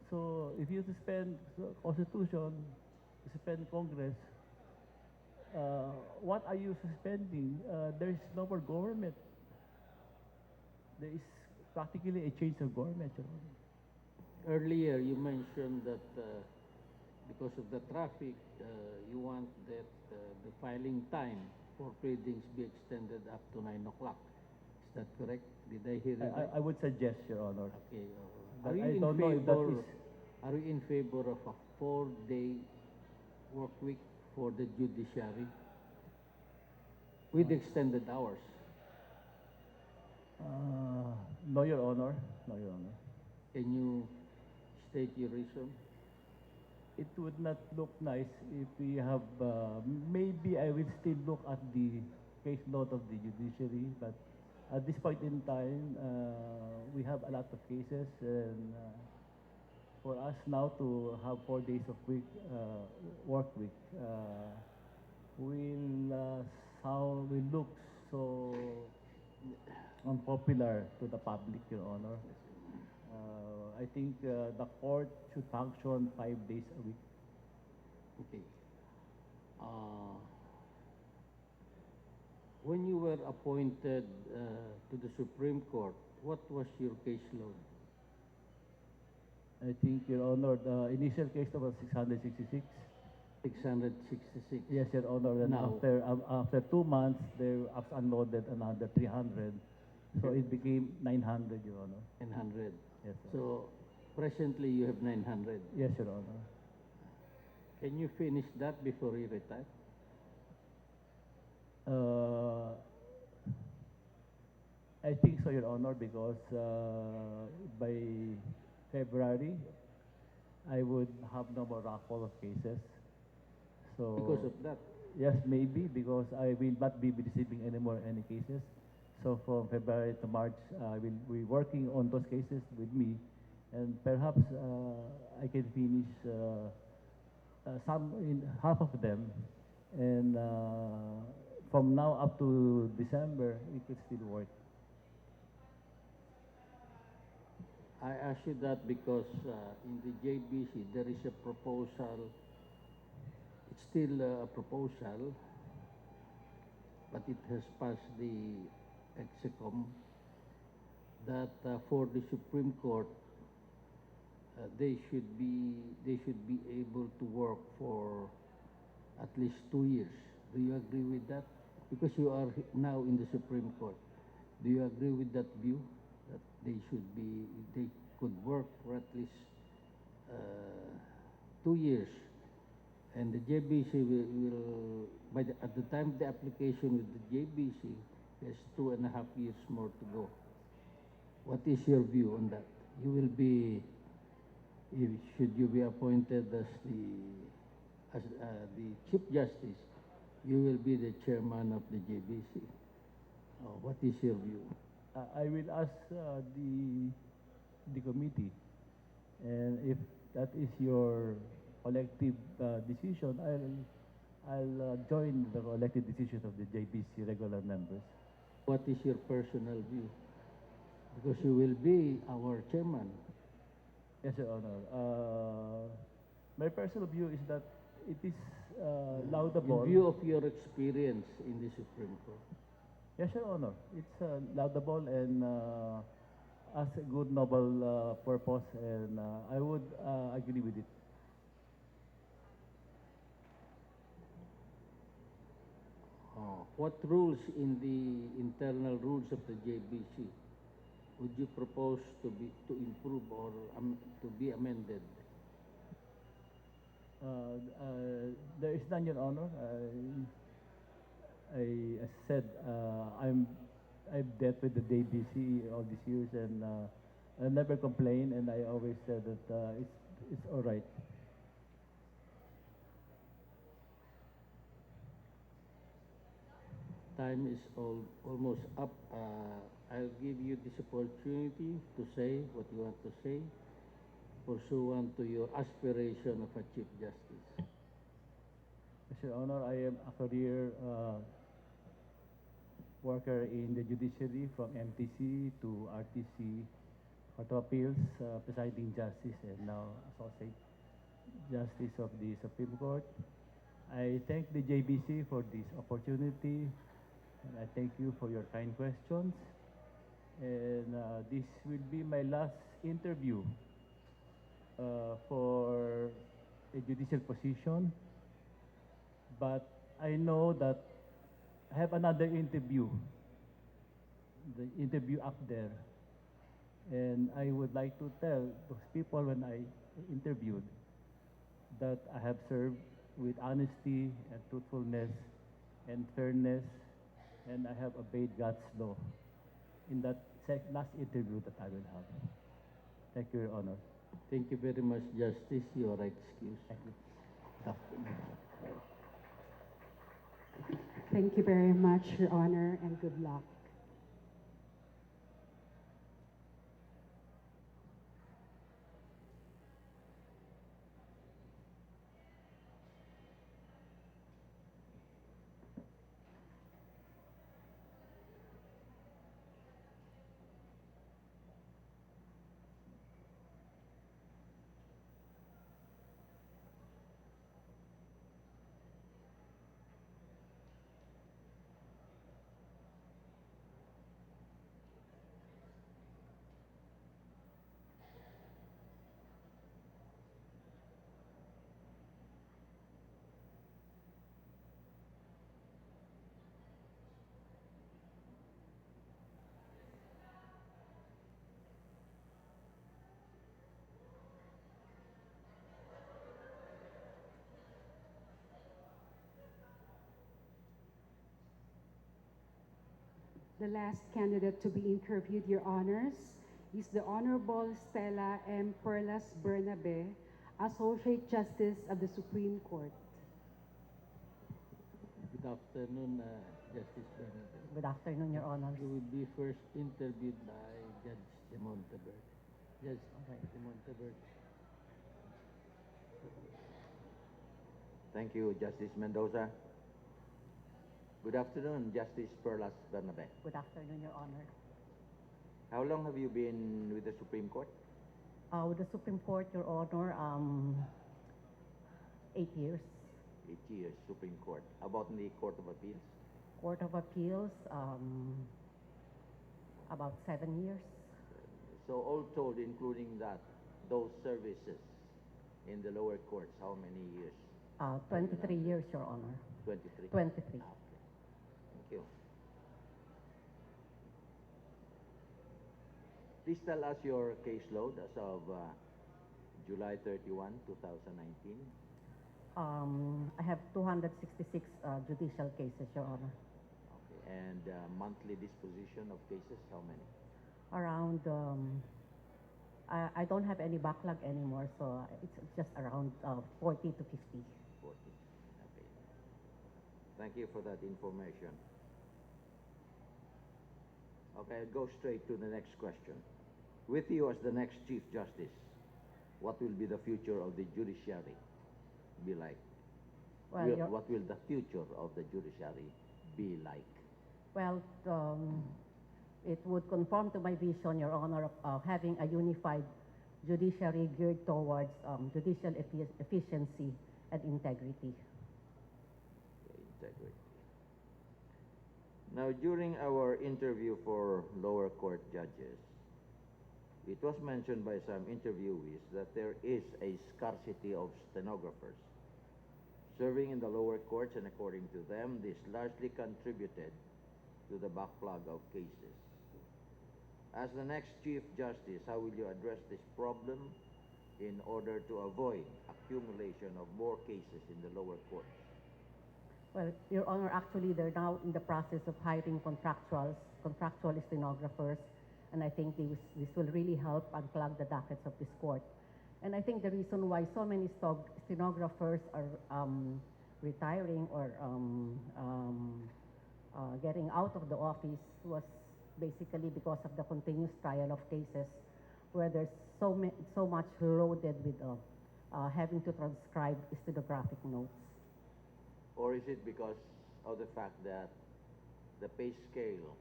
So if you suspend the Constitution, suspend Congress, what are you suspending? There is no more government. There is practically a change of government, Your Honor. Earlier, you mentioned that because of the traffic, you want that the filing time for pleadings be extended up to 9 o'clock. Is that correct? Did I hear you right? I would suggest, Your Honor. Okay. But Are you I in don't know if that favor? is- Are you in favor of a 4-day work week for the judiciary with extended hours? No, Your Honor. No, Your Honor. Can you state your reason? It would not look nice if we have, maybe I will still look at the case note of the judiciary, but at this point in time, we have a lot of cases, and for us now to have 4 days of work week, will look so unpopular to the public, Your Honor. I think the court should function 5 days a week. Okay. When you were appointed to the Supreme Court, what was your caseload? I think, Your Honor, the initial case was 666. 666. Yes, Your Honor. And Now- after 2 months, they unloaded another 300. So it became 900, Your Honor. 900. Yes, sir. So presently you have 900. Yes, Your Honor. Can you finish that before you retire? I think so, Your Honor, because by February, I would have no more raffle of cases. So Because of that. yes, maybe because I will not be receiving any cases. So from February to March, I will be working on those cases with me, and perhaps I can finish half of them, and from now up to December, it could still work. I ask you that because in the JBC there is a proposal. It's still a proposal, but it has passed the Execom that for the Supreme Court they should be able to work for at least 2 years. Do you agree with that? Because you are now in the Supreme Court. Do you agree with that view that they could work for at least 2 years? And the JBC will at the time of the application with the JBC, there's 2.5 years more to go. What is your view on that? You will be, should you be appointed as the Chief Justice, you will be the chairman of the JBC. What is your view? I will ask the committee, and if that is your collective decision, I'll join the collective decision of the JBC regular members. What is your personal view? Because you will be our chairman. Yes, Your Honor. My personal view is that it is laudable. In view of your experience in the Supreme Court. Yes, Your Honor. It's laudable and has a good noble purpose, and I would agree with it. What rules in the internal rules of the JBC would you propose to improve or to be amended? There is none, Your Honor. I said I've dealt with the JBC all these years, and I never complained, and I always said that it's all right. Time is almost up. I'll give you this opportunity to say what you want to say, pursuant to your aspiration of a Chief Justice. Yes, Your Honor, I am a career worker in the Judiciary from MTC to RTC, Court of Appeals, presiding justice, and now associate justice of the Supreme Court. I thank the JBC for this opportunity, and I thank you for your kind questions. And this will be my last interview for a judicial position, but I know that I have another interview, the interview up there, and I would like to tell those people when I interviewed that I have served with honesty and truthfulness and fairness, and I have obeyed God's law in that last interview that I will have. Thank you, Your Honor. Thank you very much, Justice. You are excused. Thank you. Thank you very much, Your Honor, and good luck. The last candidate to be interviewed, Your Honors, is the Honorable Estela M. PERLAS-BERNABE, Associate Justice of the Supreme Court. Good afternoon, Justice Bernabé. Good afternoon, Your Honors. You will be first interviewed by Judge De Monteverde. Judge De Monteverde. Thank you, Justice Mendoza. Good afternoon, Justice PERLAS-BERNABE. Good afternoon, Your Honor. How long have you been with the Supreme Court? With the Supreme Court, Your Honor, 8 years. 8 years, Supreme Court. How about in the Court of Appeals? Court of Appeals, about 7 years. So all told, including that, those services in the lower courts, how many years? 23 years, Your Honor. 23? 23. Okay. Thank you. Please tell us your caseload as of July 31, 2019. I have 266 judicial cases, Your Honor. Okay. And monthly disposition of cases, how many? Around, I don't have any backlog anymore, so it's just around 40 to 50. 40. Okay. Thank you for that information. Okay, I'll go straight to the next question. With you as the next Chief Justice, what will be the future of the judiciary be like? Well, What will the future of the judiciary be like? Well, it would conform to my vision, Your Honor, of having a unified judiciary geared towards judicial efficiency and integrity. Integrity. Now, during our interview for lower court judges, it was mentioned by some interviewees that there is a scarcity of stenographers serving in the lower courts, and according to them, this largely contributed to the backlog of cases. As the next Chief Justice, how will you address this problem in order to avoid accumulation of more cases in the lower courts? Well, Your Honor, actually, they're now in the process of hiring contractual stenographers, and I think this will really help unclog the dockets of this court. And I think the reason why so many stenographers are retiring or getting out of the office was basically because of the continuous trial of cases where there's so much loaded with having to transcribe stenographic notes. Or is it because of the fact that the pay scale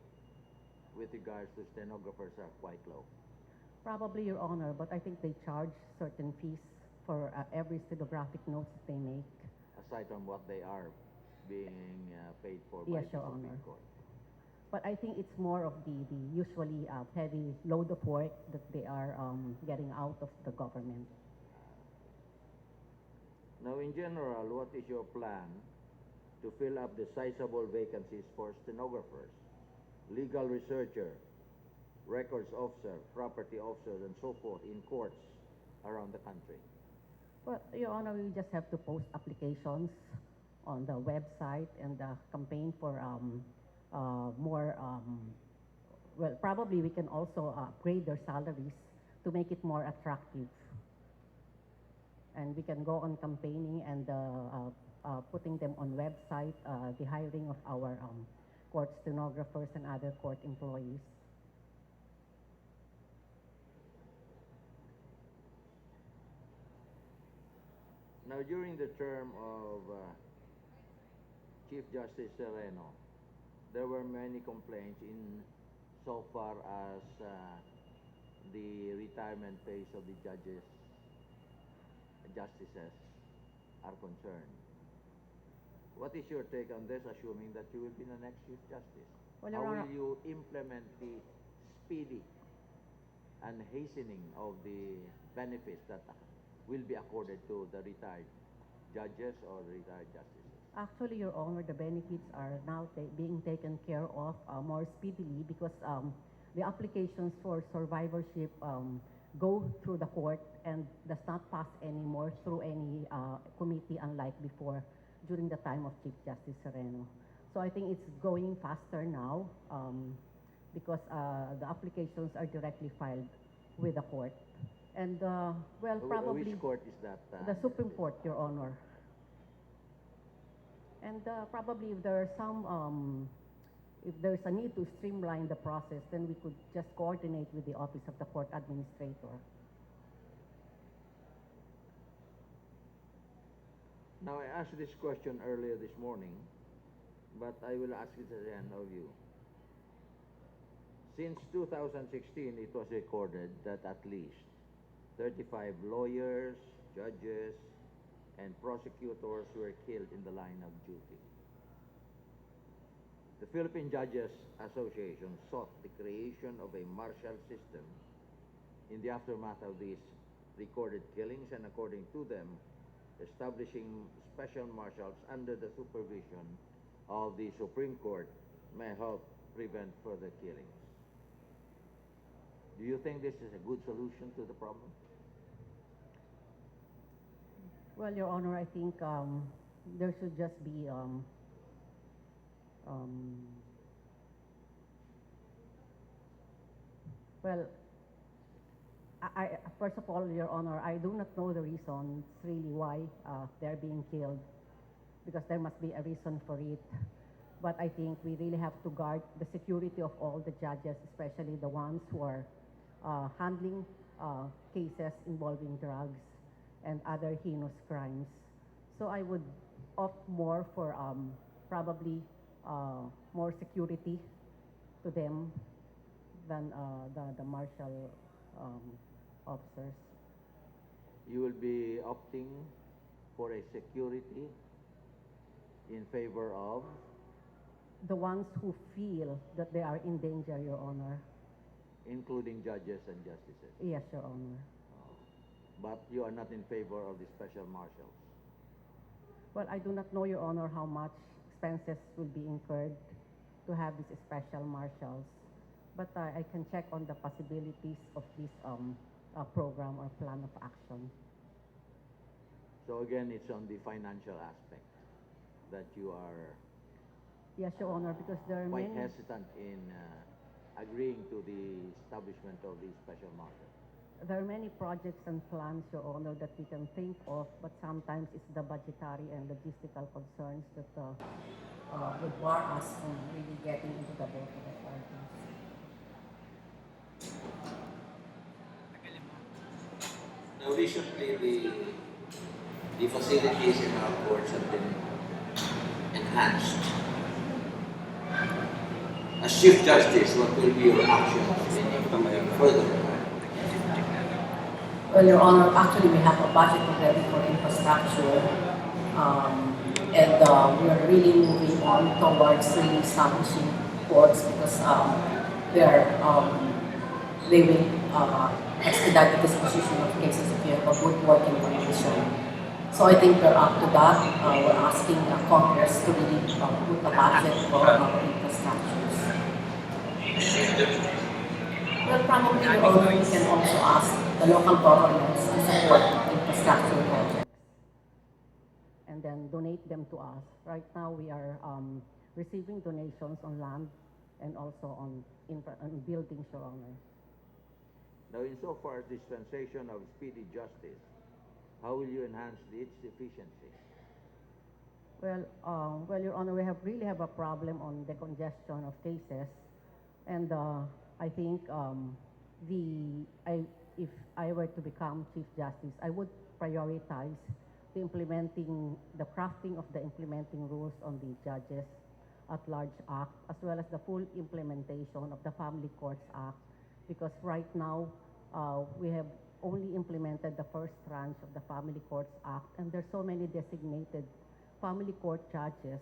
with regards to stenographers are quite low? Probably, Your Honor, but I think they charge certain fees for every stenographic notes that they make. Aside from what they are being paid for Yes, by the Your Supreme Honor. Court. But I think it's more of the usually heavy load of work that they are getting out of the government. Now, in general, what is your plan to fill up the sizable vacancies for stenographers, legal researcher, records officer, property officers, and so forth in courts around the country? Well, Your Honor, we just have to post applications on the website and campaign for more, well, probably we can also upgrade their salaries to make it more attractive. And we can go on campaigning and putting them on website, the hiring of our court stenographers and other court employees. Now, during the term of Chief Justice Sereno, there were many complaints in so far as the retirement pays of the justices are concerned. What is your take on this, assuming that you will be the next Chief Justice? Well, How Your Honor, will you implement the speedy and hastening of the benefits that will be accorded to the retired judges or retired justices? actually, Your Honor, the benefits are now being taken care of more speedily because the applications for survivorship go through the court and does not pass anymore through any committee, unlike before during the time of Chief Justice Sereno. So I think it's going faster now because the applications are directly filed with the court. And, well, probably... Which court is that? The Supreme Court, Your Honor. And probably if there are some, if there's a need to streamline the process, then we could just coordinate with the Office of the Court Administrator. Now, I asked this question earlier this morning, but I will ask it again of you. Since 2016, it was recorded that at least 35 lawyers, judges, and prosecutors were killed in the line of duty. The Philippine Judges Association sought the creation of a martial system in the aftermath of these recorded killings, and according to them, establishing special marshals under the supervision of the Supreme Court may help prevent further killings. Do you think this is a good solution to the problem? Well, Your Honor, I think there should just be well, first of all, Your Honor, I do not know the reasons really why they're being killed, because there must be a reason for it. But I think we really have to guard the security of all the judges, especially the ones who are handling cases involving drugs and other heinous crimes. So I would opt more for probably more security to them than the martial officers. You will be opting for a security in favor of? The ones who feel that they are in danger, Your Honor. Including judges and justices? Yes, Your Honor. But you are not in favor of the special marshals? Well, I do not know, Your Honor, how much expenses will be incurred to have these special marshals. But I can check on the possibilities of this program or plan of action. So again, it's on the financial aspect that you are... Yes, Your Honor, because there are quite many... hesitant in agreeing to the establishment of the special marshal. There are many projects and plans, Your Honor, that we can think of, but sometimes it's the budgetary and logistical concerns that would bar us from really getting into the vote of the parties. Now, recently, the facilities in our courts have been enhanced. As Chief Justice, what will be your actions in improving further? Well, Your Honor, actually we have a budget already for infrastructure, and we are really moving on towards really establishing courts because they will expedite the disposition of cases if you have a good working condition. So I think we're up to that. We're asking Congress to really put a budget for our infrastructures. Well, probably Your Honor, you can also ask the local governments to support infrastructure projects and then donate them to us. Right now, we are receiving donations on land and also on buildings, Your Honor. Now, insofar as dispensation of speedy justice, how will you enhance its efficiency? Well, Your Honor, we really have a problem on the congestion of cases, and I think if I were to become Chief Justice, I would prioritize the crafting of the implementing rules on the Judges at Large Act, as well as the full implementation of the Family Courts Act, because right now we have only implemented the first tranche of the Family Courts Act, and there's so many designated family court judges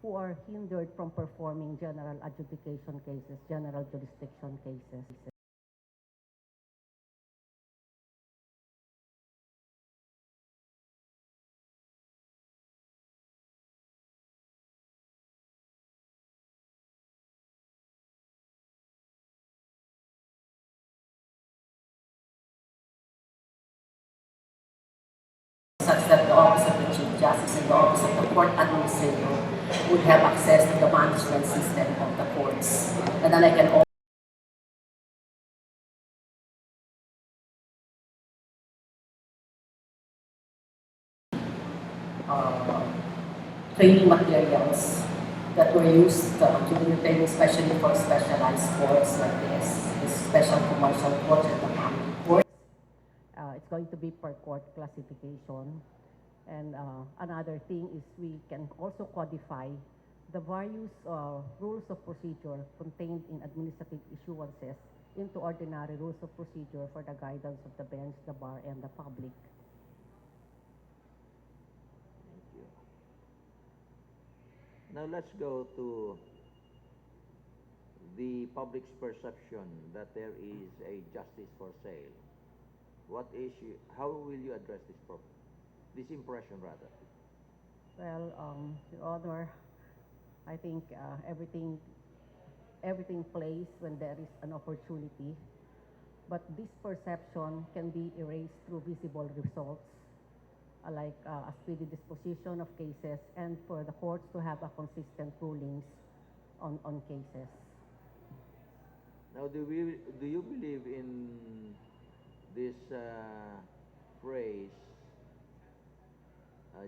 who are hindered from performing general adjudication cases, general jurisdiction cases. Such that the Office of the Chief Justice and the Office of the Court Administrator would have access to the management system of the courts. And then I can also training materials that were used during the training, especially for specialized courts like this special commercial court and the family court. It's going to be per court classification. And another thing is we can also codify the various rules of procedure contained in administrative issuances into ordinary rules of procedure for the guidance of the bench, the bar, and the public. Thank you. Now let's go to the public's perception that there is a justice for sale. How will you address this impression rather? Well, Your Honor, I think everything plays when there is an opportunity, but this perception can be erased through visible results, like a speedy disposition of cases and for the courts to have a consistent rulings on cases. Now, do you believe in this phrase,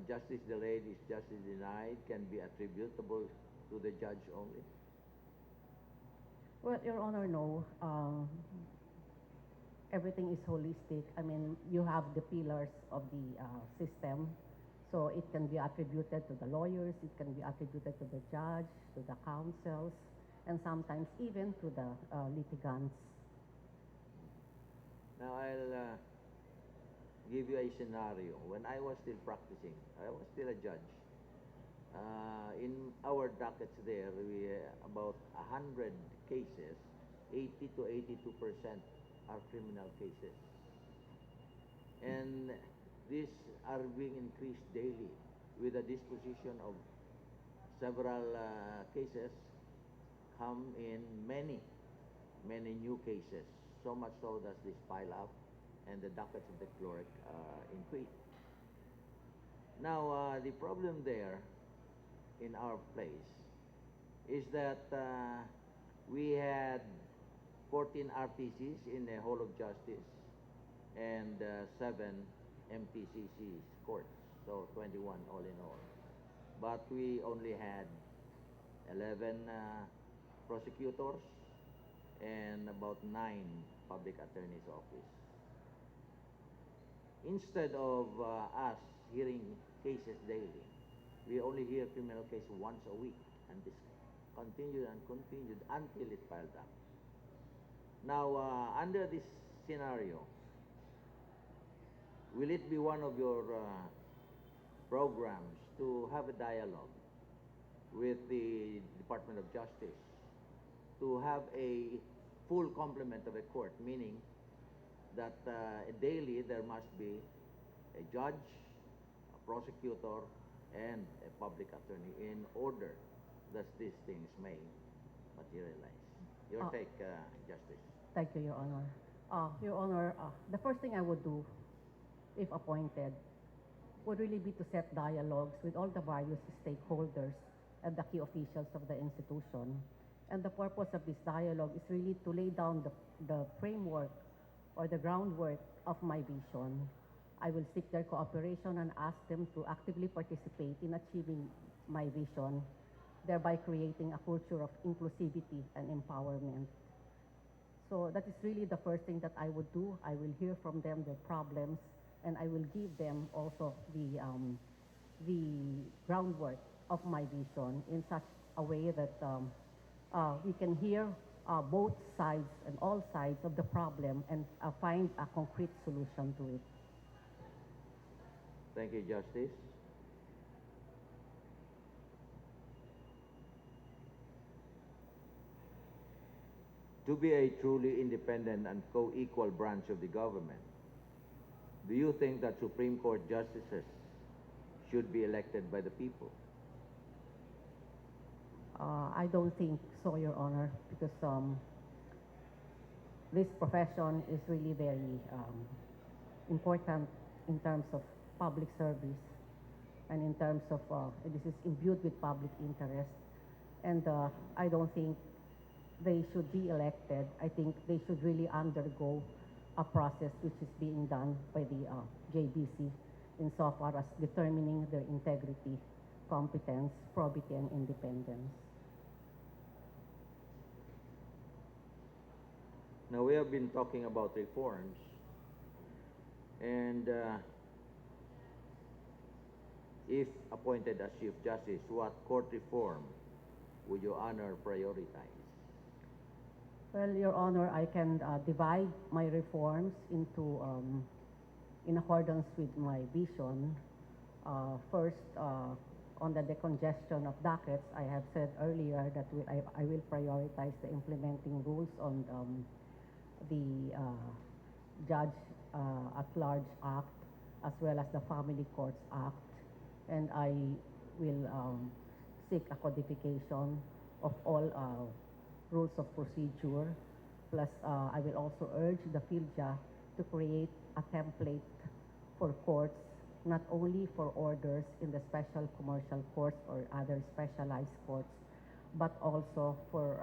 justice delayed is justice denied, can be attributable to the judge only? Well, Your Honor, no. Everything is holistic. I mean, you have the pillars of the system, so it can be attributed to the lawyers, it can be attributed to the judge, to the counsels, and sometimes even to the litigants. Now, I'll give you a scenario. When I was still practicing, I was still a judge. In our dockets there, we about 100 cases, 80 to 82% are criminal cases. And these are being increased daily with the disposition of several cases come in many new cases. So much so does this pile up and the dockets of the clerk increase. Now, the problem there in our place is that we had 14 RTCs in the whole of justice and 7 MTCCs courts, so 21 all in all. But we only had 11 prosecutors and about 9 public attorney's office. Instead of us hearing cases daily, we only hear criminal case once a week, and this continued until it piled up. Now, under this scenario, will it be one of your programs to have a dialogue with the Department of Justice to have a full complement of a court, meaning that daily there must be a judge, prosecutor and a public attorney in order that these things may materialize. Your take, Justice. Thank you, Your Honor. Your Honor, the first thing I would do, if appointed, would really be to set dialogues with all the various stakeholders and the key officials of the institution. And the purpose of this dialogue is really to lay down the framework or the groundwork of my vision. I will seek their cooperation and ask them to actively participate in achieving my vision, thereby creating a culture of inclusivity and empowerment. So that is really the first thing that I would do. I will hear from them their problems, and I will give them also the groundwork of my vision in such a way that we can hear both sides and all sides of the problem and find a concrete solution to it. Thank you, Justice. To be a truly independent and co-equal branch of the government, do you think that Supreme Court justices should be elected by the people? I don't think so, Your Honor, because this profession is really very important in terms of public service and in terms of this is imbued with public interest. And I don't think they should be elected. I think they should really undergo a process which is being done by the JBC insofar as determining their integrity, competence, probity, and independence. Now, we have been talking about reforms, and if appointed as Chief Justice, what court reform would your honor prioritize? Well, Your Honor, I can divide my reforms into, in accordance with my vision. First, on the decongestion of dockets, I have said earlier that I will prioritize the implementing rules on the Judge at Large Act as well as the Family Courts Act, and I will seek a codification of all rules of procedure. Plus, I will also urge the PhilJA to create a template for courts, not only for orders in the special commercial courts or other specialized courts, but also for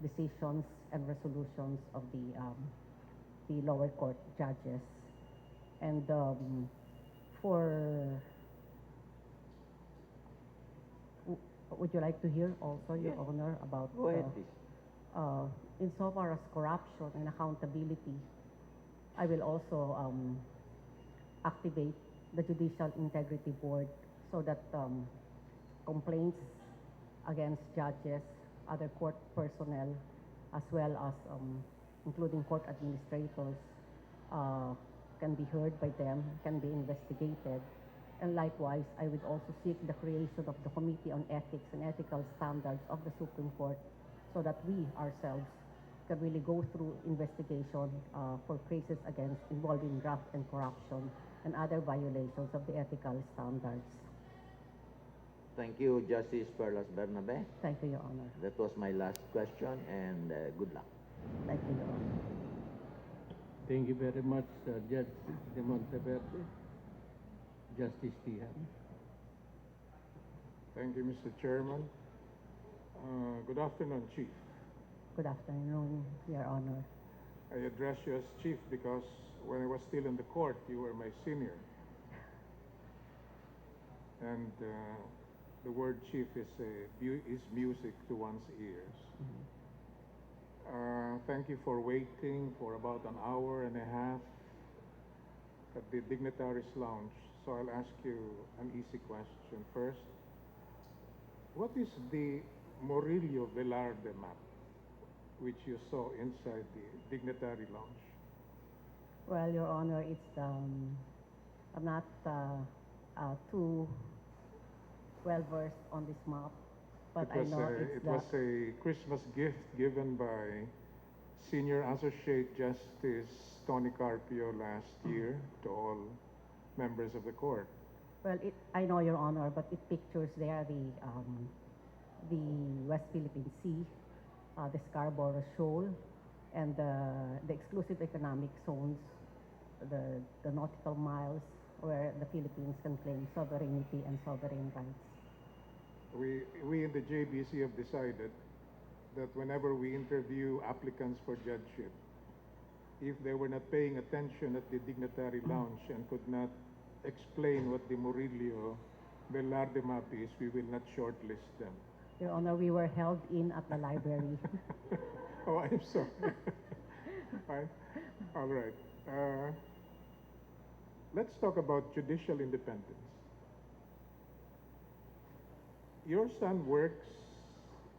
decisions and resolutions of the lower court judges. And would you like to hear also, Your Honor, about Go ahead, please. insofar as corruption and accountability, I will also activate the Judicial Integrity Board so that complaints against judges, other court personnel, as well as including court administrators, can be heard by them, can be investigated. And likewise, I would also seek the creation of the Committee on Ethics and Ethical Standards of the Supreme Court so that we ourselves can really go through investigation for cases involving graft and corruption and other violations of the ethical standards. Thank you, Justice PERLAS-BERNABE. Thank you, Your Honor. That was my last question, and good luck. Thank you, Your Honor. Thank you very much, Judge De Monteverde. Justice Tihan. Thank you, Mr. Chairman. Good afternoon, Chief. Good afternoon, Your Honor. I address you as Chief because when I was still in the court, you were my senior. And the word Chief is music to one's ears. Thank you for waiting for about an hour and a half at the Dignitaries Lounge. So I'll ask you an easy question first. What is the Murillo Velarde map which you saw inside the Dignitary Lounge? Well, Your Honor, it's I'm not too well versed on this map, but I know it was a Christmas gift given by Senior Associate Justice Tony Carpio last year to all members of the court. Well, I know, Your Honor, but it pictures there the West Philippine Sea, the Scarborough Shoal, and the exclusive economic zones, the nautical miles where the Philippines can claim sovereignty and sovereign rights. We in the JBC have decided that whenever we interview applicants for judgeship, if they were not paying attention at the dignitary lounge and could not explain what the Murillo-BERNABE is, we will not shortlist them. Your Honor, we were held in at the library. Oh, I'm sorry. Right. All right. Let's talk about judicial independence. Your son works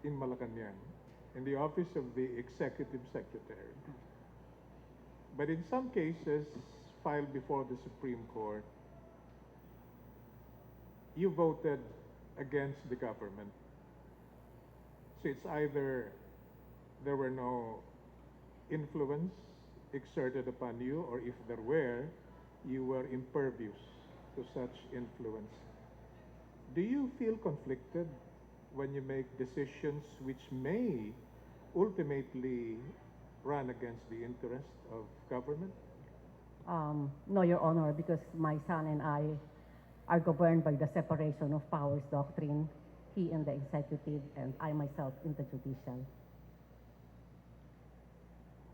in Malacanang in the office of the Executive Secretary. But in some cases filed before the Supreme Court, you voted against the government. So it's either there were no influence exerted upon you, or if there were, you were impervious to such influence. Do you feel conflicted when you make decisions which may ultimately run against the interest of government? No, Your Honor, because my son and I are governed by the separation of powers doctrine, he in the executive and I myself in the judicial.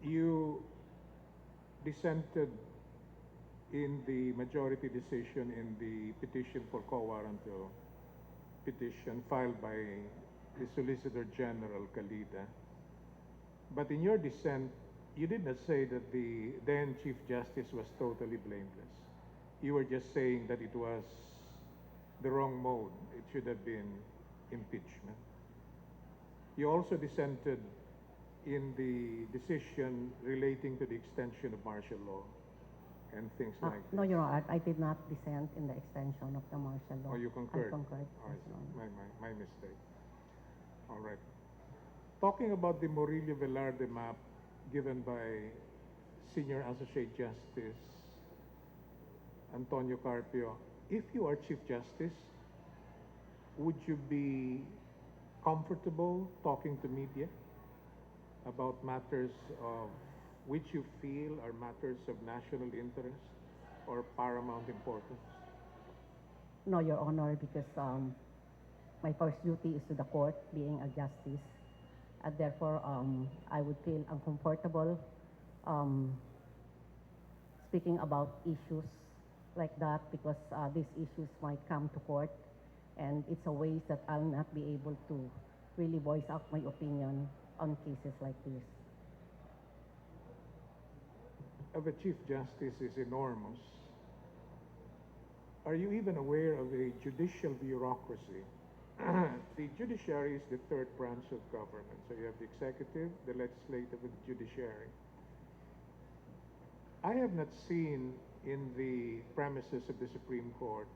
You dissented in the majority decision in the petition for quo warranto petition filed by the Solicitor General Calida. But in your dissent, you did not say that the then Chief Justice was totally blameless. You were just saying that it was the wrong mode. It should have been impeachment. You also dissented in the decision relating to the extension of martial law and things like that. No, Your Honor, I did not dissent in the extension of the martial law. Oh, you concurred? I concurred. Oh, I Yes, see. Your Honor. My mistake. All right. Talking about the Murillo-Velarde map given by Senior Associate Justice Antonio Carpio, if you are Chief Justice, would you be comfortable talking to media about matters of which you feel are matters of national interest or paramount importance? No, Your Honor, because my first duty is to the court, being a justice, and therefore I would feel uncomfortable speaking about issues like that because these issues might come to court, and it's a ways that I'll not be able to really voice out my opinion on cases like this. Of a Chief Justice is enormous. Are you even aware of a judicial bureaucracy? The judiciary is the third branch of government. So you have the executive, the legislative, and the judiciary. I have not seen in the premises of the Supreme Court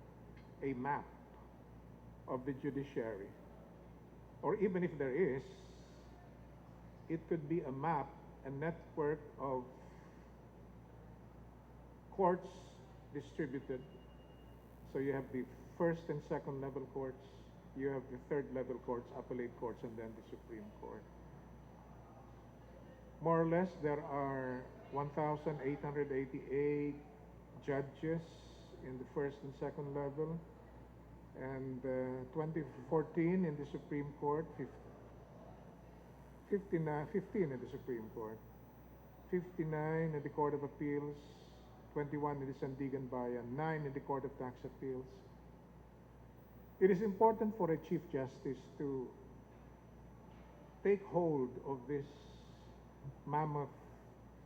a map of the judiciary. Or even if there is, it could be a map, a network of courts distributed. So you have the first and second level courts, you have the third level courts, appellate courts, and then the Supreme Court. More or less, there are 1,888 judges in the first and second level, and 2014 in the Supreme Court, 15 in the Supreme Court, 59 in the Court of Appeals, 21 in the Sandigan Bayan, 9 in the Court of Tax Appeals. It is important for a Chief Justice to take hold of this mammoth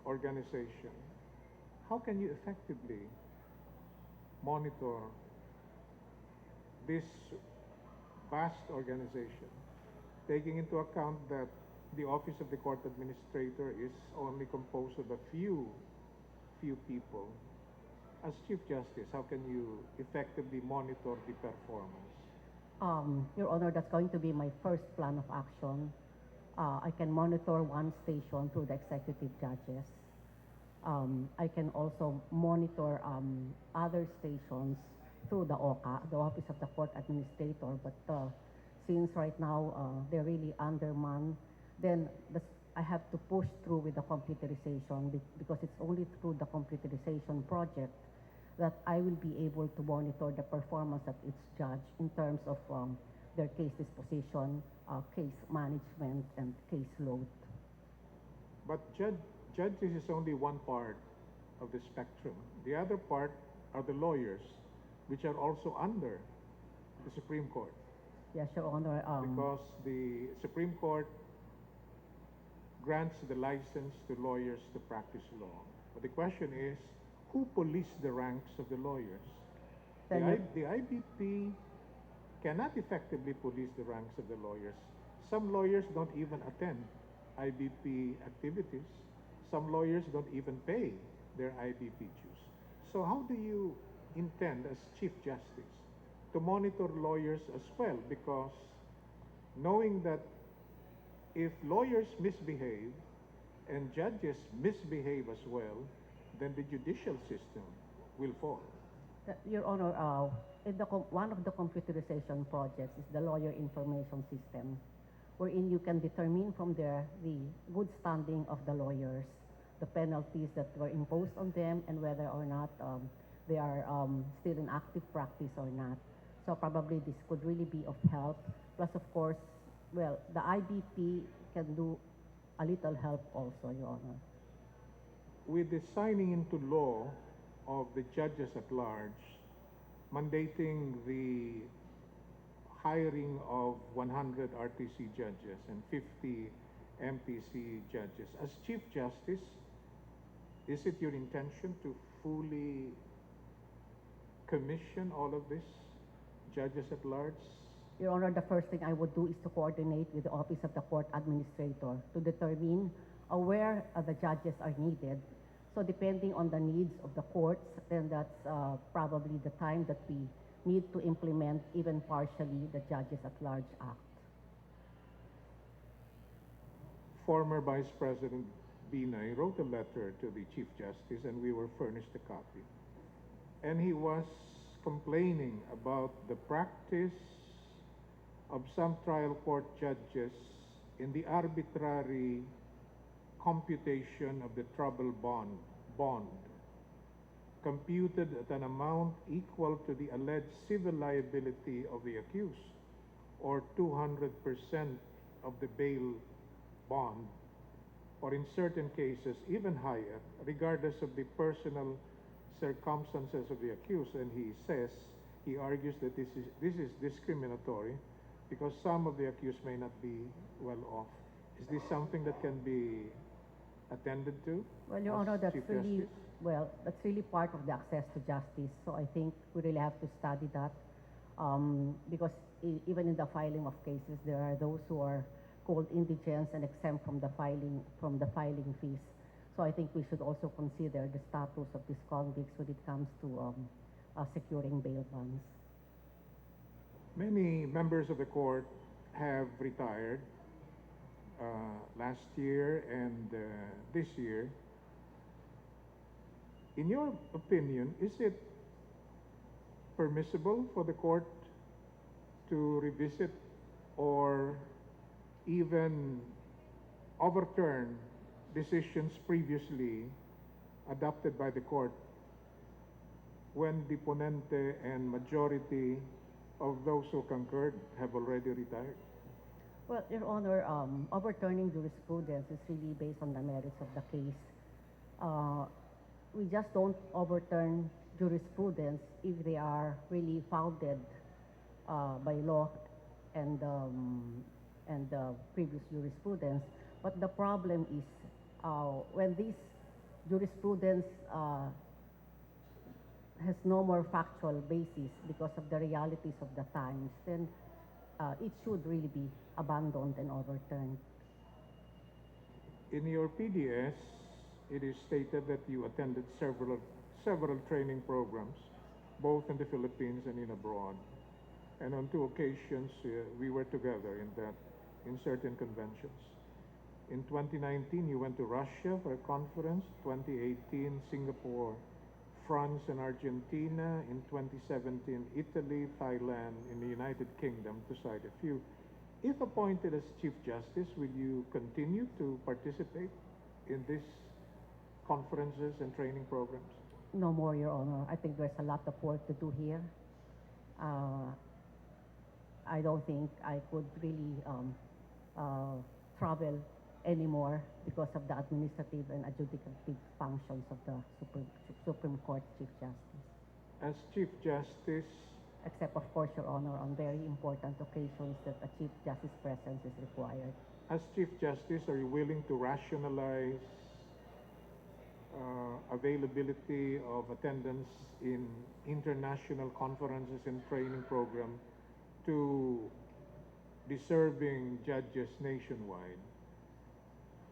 organization. How can you effectively monitor this vast organization, taking into account that the Office of the Court Administrator is only composed of a few people? As Chief Justice, how can you effectively monitor the performance? Your Honor, that's going to be my first plan of action. I can monitor one station through the executive judges. I can also monitor other stations through the OCA, the Office of the Court Administrator, but since right now they're really undermanned, then I have to push through with the computerization because it's only through the computerization project that I will be able to monitor the performance of each judge in terms of their case disposition, case management, and caseload. But judges is only one part of the spectrum. The other part are the lawyers, which are also under the Supreme Court. Yes, Your Honor. Because the Supreme Court grants the license to lawyers to practice law. But the question is, who police the ranks of the lawyers? The IBP cannot effectively police the ranks of the lawyers. Some lawyers don't even attend IBP activities. Some lawyers don't even pay their IBP dues. So how do you intend as Chief Justice to monitor lawyers as well? Because knowing that if lawyers misbehave and judges misbehave as well, then the judicial system will fall. Your Honor, one of the computerization projects is the lawyer information system, wherein you can determine from there the good standing of the lawyers, the penalties that were imposed on them, and whether or not they are still in active practice or not. So probably this could really be of help. Plus, of course, well, the IBP can do a little help also, Your Honor. With the signing into law of the judges at large, mandating the hiring of 100 RTC judges and 50 MPC judges, as Chief Justice, is it your intention to fully commission all of this, judges at large? Your Honor, the first thing I would do is to coordinate with the Office of the Court Administrator to determine where the judges are needed. So depending on the needs of the courts, then that's probably the time that we need to implement even partially the Judges at Large Act. Former Vice President Binay wrote a letter to the Chief Justice, and we were furnished a copy. And he was complaining about the practice of some trial court judges in the arbitrary computation of the trouble bond, computed at an amount equal to the alleged civil liability of the accused, or 200% of the bail bond, or in certain cases even higher, regardless of the personal circumstances of the accused. And he argues that this is discriminatory because some of the accused may not be well off. Is this something that can be attended to? Well, Your Honor, that's really part of the access to justice. So I think we really have to study that because even in the filing of cases, there are those who are called indigents and exempt from the filing fees. So I think we should also consider the status of these convicts when it comes to securing bail bonds. Many members of the court have retired last year and this year. In your opinion, is it permissible for the court to revisit or even overturn decisions previously adopted by the court when the ponente and majority of those who concurred have already retired? Well, Your Honor, overturning jurisprudence is really based on the merits of the case. We just don't overturn jurisprudence if they are really founded by law and previous jurisprudence. But the problem is when this jurisprudence has no more factual basis because of the realities of the times, then it should really be abandoned and overturned. In your PDS, it is stated that you attended several training programs, both in the Philippines and in abroad. And on 2 occasions, we were together in certain conventions. In 2019, you went to Russia for a conference. 2018, Singapore France and Argentina, in 2017, Italy, Thailand, in the United Kingdom, to cite a few. If appointed as Chief Justice, will you continue to participate in these conferences and training programs? No more, Your Honor. I think there's a lot of work to do here. I don't think I could really travel anymore because of the administrative and adjudicative functions of the Supreme Court Chief Justice. As Chief Justice, Except, of course, Your Honor, on very important occasions that a Chief Justice presence is required. as Chief Justice, are you willing to rationalize availability of attendance in international conferences and training program to deserving judges nationwide?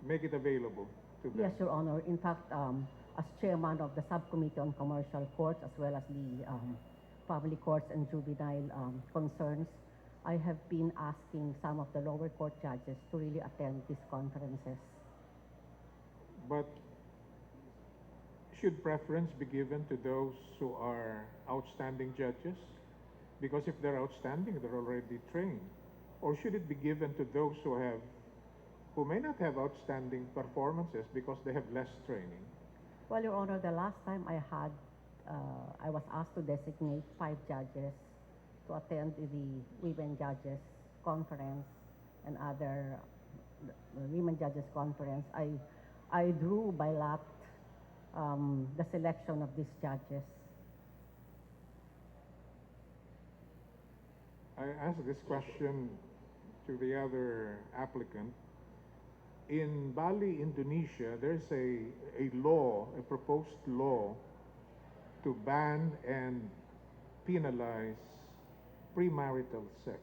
Make it available to them. Yes, Your Honor. In fact, as chairman of the Subcommittee on Commercial Courts, as well as the Family Courts and Juvenile Concerns, I have been asking some of the lower court judges to really attend these conferences. But should preference be given to those who are outstanding judges? Because if they're outstanding, they're already trained. Or should it be given to those who may not have outstanding performances because they have less training? Well, Your Honor, the last time I was asked to designate 5 judges to attend the Women Judges Conference and other Women Judges Conference. I drew by lot the selection of these judges. I asked this question to the other applicant. In Bali, Indonesia, there's a law, a proposed law to ban and penalize premarital sex.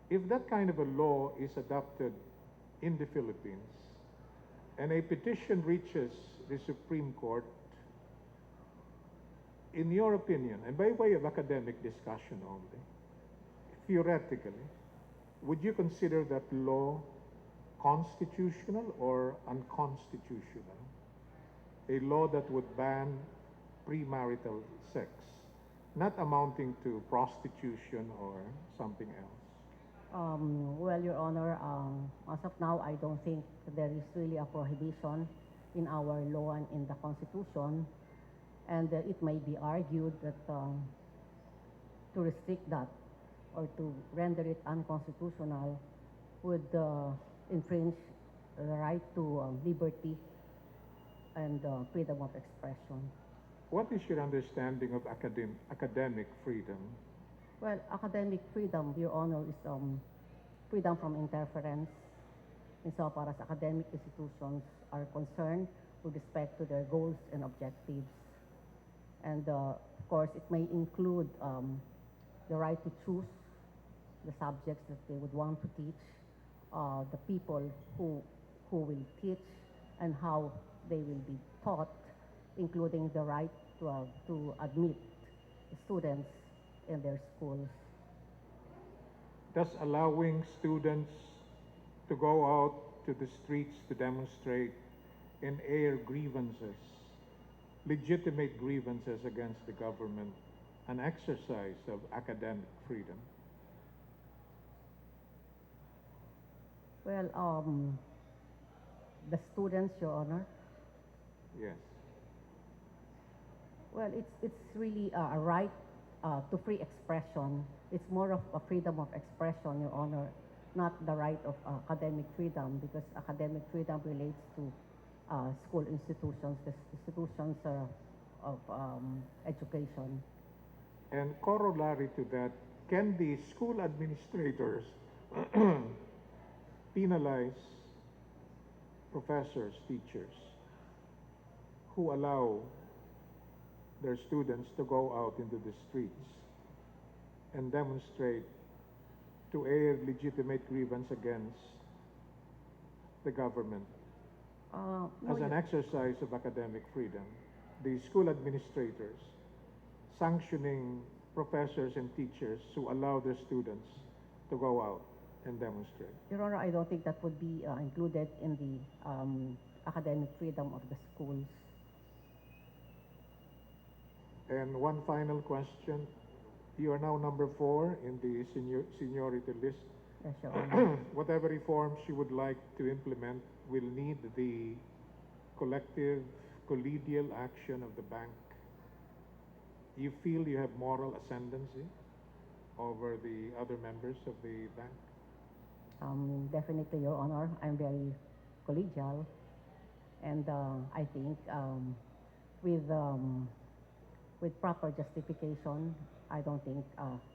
If that kind of a law is adopted in the Philippines and a petition reaches the Supreme Court, in your opinion, and by way of academic discussion only, theoretically, would you consider that law constitutional or unconstitutional? A law that would ban premarital sex, not amounting to prostitution or something else. Well, Your Honor, as of now, I don't think there is really a prohibition in our law and in the Constitution. And it may be argued that to restrict that or to render it unconstitutional would infringe the right to liberty and freedom of expression. What is your understanding of academic freedom? Well, academic freedom, Your Honor, is freedom from interference insofar as academic institutions are concerned with respect to their goals and objectives. And of course, it may include the right to choose the subjects that they would want to teach, the people who will teach, and how they will be taught, including the right to admit students in their schools. Thus allowing students to go out to the streets to demonstrate and air grievances, legitimate grievances against the government, an exercise of academic freedom. Well, the students, Your Honor. Yes. Well, it's really a right to free expression. It's more of a freedom of expression, Your Honor, not the right of academic freedom, because academic freedom relates to school institutions, the institutions of education. And corollary to that, can the school administrators penalize professors, teachers, who allow their students to go out into the streets and demonstrate, to air legitimate grievance against the government as an exercise of academic freedom? The school administrators sanctioning professors and teachers who allow their students to go out and demonstrate. Your Honor, I don't think that would be included in the academic freedom of the schools. And one final question. You are now number 4 in the seniority list. Yes, Your Honor. Whatever reforms you would like to implement will need the collective collegial action of the bank. You feel you have moral ascendancy over the other members of the bank? Definitely, Your Honor. I'm very collegial, and I think with proper justification, I don't think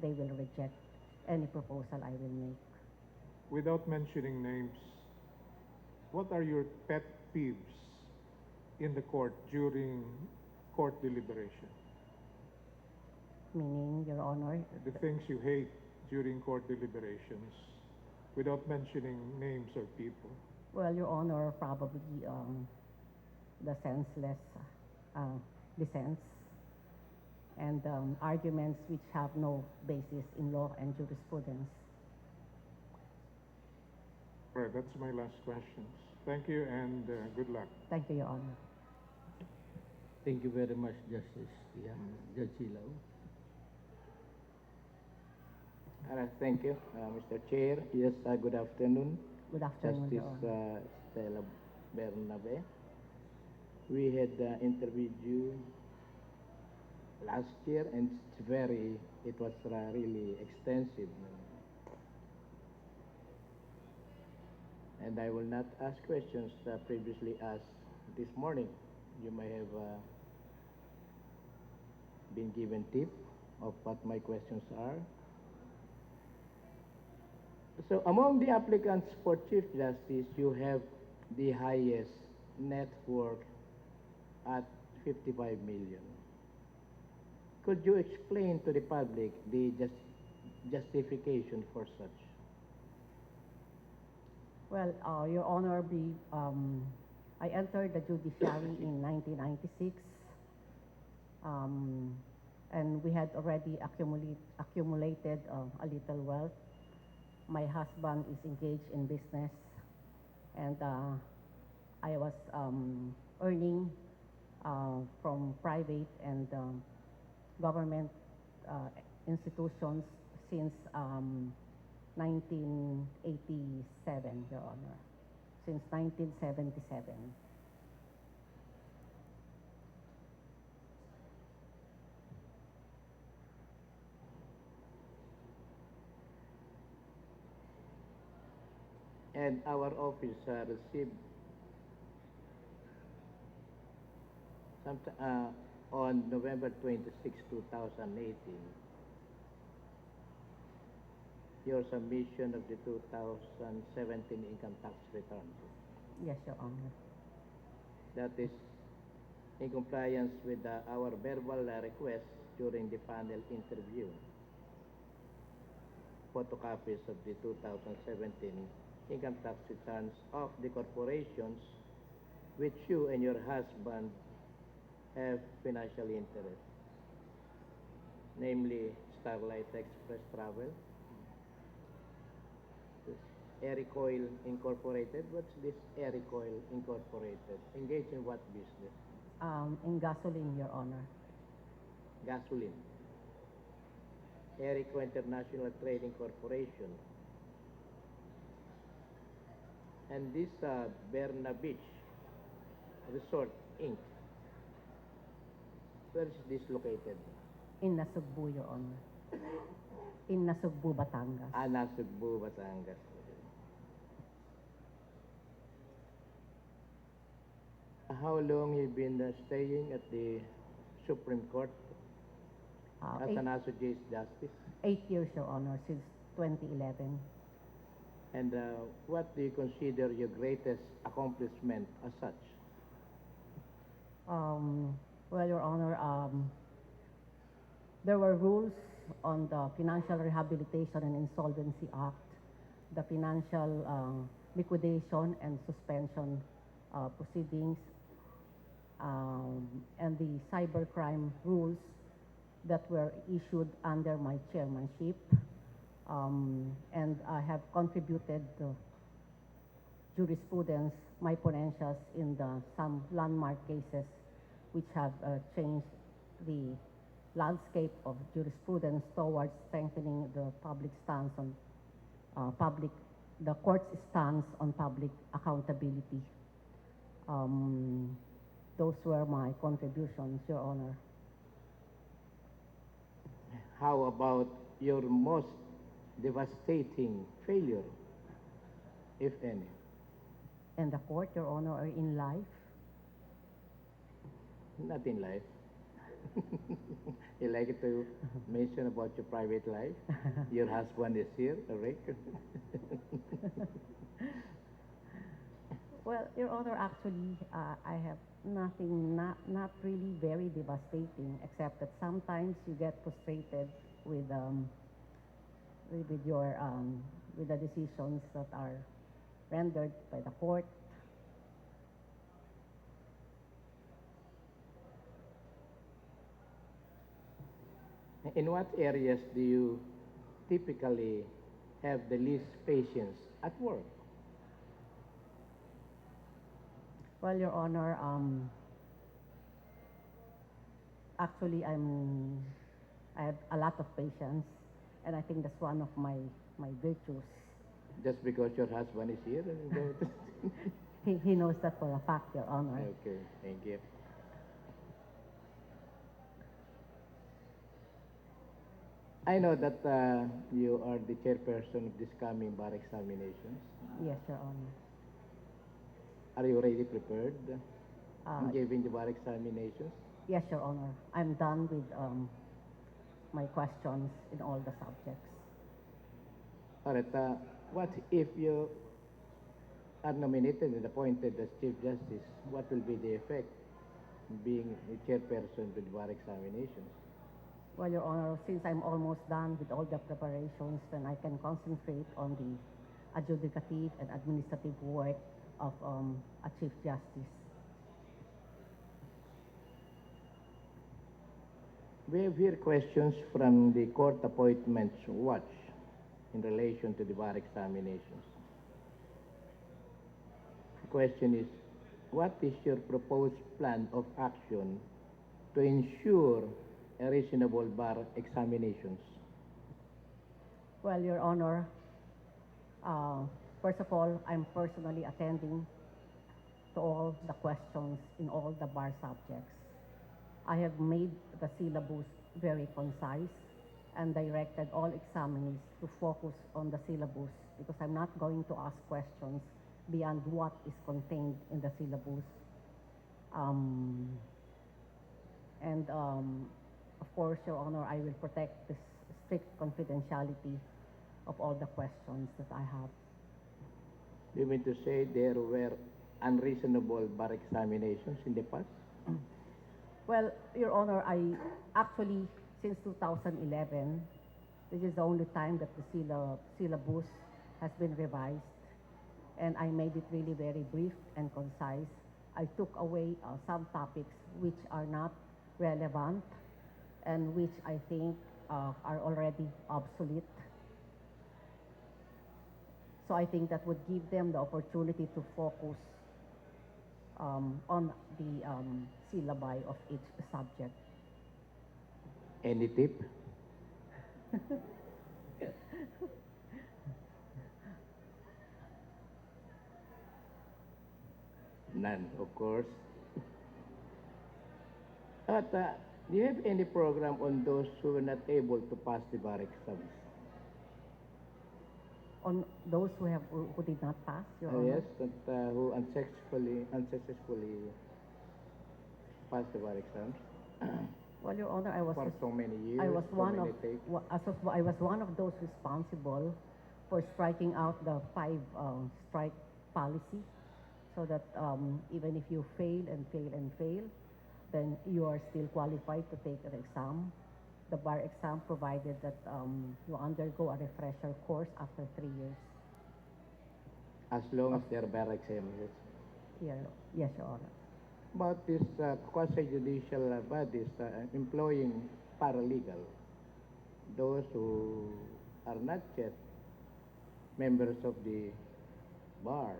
they will reject any proposal I will make. Without mentioning names, what are your pet peeves in the court during court deliberation? Meaning, Your Honor, The things you hate during court deliberations, without mentioning names or people. well, Your Honor, probably the senseless dissents and arguments which have no basis in law and jurisprudence. Right, that's my last questions. Thank you and good luck. Thank you, Your Honor. Thank you very much, Justice Judge Ilaw. Thank you, Mr. Chair. Yes, good afternoon. Good afternoon, Your Justice Honor. Estela Bernabe. We had interviewed you last year, and it was really extensive. And I will not ask questions previously asked this morning. You may have been given tip of what my questions are. So among the applicants for Chief Justice, you have the highest net worth at 55 million. Could you explain to the public the justification for such? Well, Your Honor, I entered the judiciary in 1996, and we had already accumulated a little wealth. My husband is engaged in business, and I was earning from private and government institutions since 1987, Your Honor, since 1977. And our office received on November 26, 2018, your submission of the 2017 income tax return. Yes, Your Honor. That is in compliance with our verbal request during the panel interview. Photocopies of the 2017 income tax returns of the corporations which you and your husband have financial interest, namely Starlight Express Travel, Ericoil Incorporated. What's this Ericoil Incorporated? Engaged in what business? In gasoline, Your Honor. Gasoline. Erico International Trading Corporation. And this Berna Beach Resort, Inc. Where is this located? In Nasugbu, Your Honor. In Nasugbu, Batangas. Nasugbu, Batangas. How long you been staying at the Supreme Court as an associate justice? 8 years, Your Honor, since 2011. And what do you consider your greatest accomplishment as such? Well, Your Honor, there were rules on the Financial Rehabilitation and Insolvency Act, the financial liquidation and suspension proceedings, and the cybercrime rules that were issued under my chairmanship. And I have contributed jurisprudence, my ponentials in some landmark cases which have changed the landscape of jurisprudence towards strengthening the public stance on the court's stance on public accountability. Those were my contributions, Your Honor. How about your most devastating failure, if any? In the court, Your Honor, or in life? Not in life. You like it to mention about your private life? Your husband is here, Rick. Well, Your Honor, actually, I have nothing, not really very devastating, except that sometimes you get frustrated with your with the decisions that are rendered by the court. In what areas do you typically have the least patience at work? Well, Your Honor, actually, I have a lot of patience, and I think that's one of my virtues. Just because your husband is here? He knows that for a fact, Your Honor. Okay, thank you. I know that you are the chairperson of this coming bar examinations. Yes, Your Honor. Are you already prepared in giving the bar examinations? Yes, Your Honor. I'm done with my questions in all the subjects. All right. What if you are nominated and appointed as Chief Justice? What will be the effect of being the chairperson with bar examinations? Well, Your Honor, since I'm almost done with all the preparations, then I can concentrate on the adjudicative and administrative work of a Chief Justice. We have here questions from the Court Appointments Watch in relation to the bar examinations. The question is, what is your proposed plan of action to ensure a reasonable bar examinations? Well, Your Honor, first of all, I'm personally attending to all the questions in all the bar subjects. I have made the syllabus very concise and directed all examinees to focus on the syllabus because I'm not going to ask questions beyond what is contained in the syllabus. Of course, Your Honor, I will protect the strict confidentiality of all the questions that I have. You mean to say there were unreasonable bar examinations in the past? Well, Your Honor, I actually, since 2011, this is the only time that the syllabus has been revised, and I made it really very brief and concise. I took away some topics which are not relevant and which I think are already obsolete. So I think that would give them the opportunity to focus on the syllabi of each subject. Any tip? None, of course. But do you have any program on those who are not able to pass the bar exams? On those who did not pass, Your Honor? Yes, that who unsuccessfully passed the bar exams. Well, Your Honor, I was for so many years. I was so many takes. I was one of those responsible for striking out the 5 strike policy, so that even if you fail and fail and fail, then you are still qualified to take the exam, the bar exam, provided that you undergo a refresher course after 3 years. As long as they're bar exams. Yes, Your Honor. About this quasi-judicial bodies employing paralegal, those who are not yet members of the bar.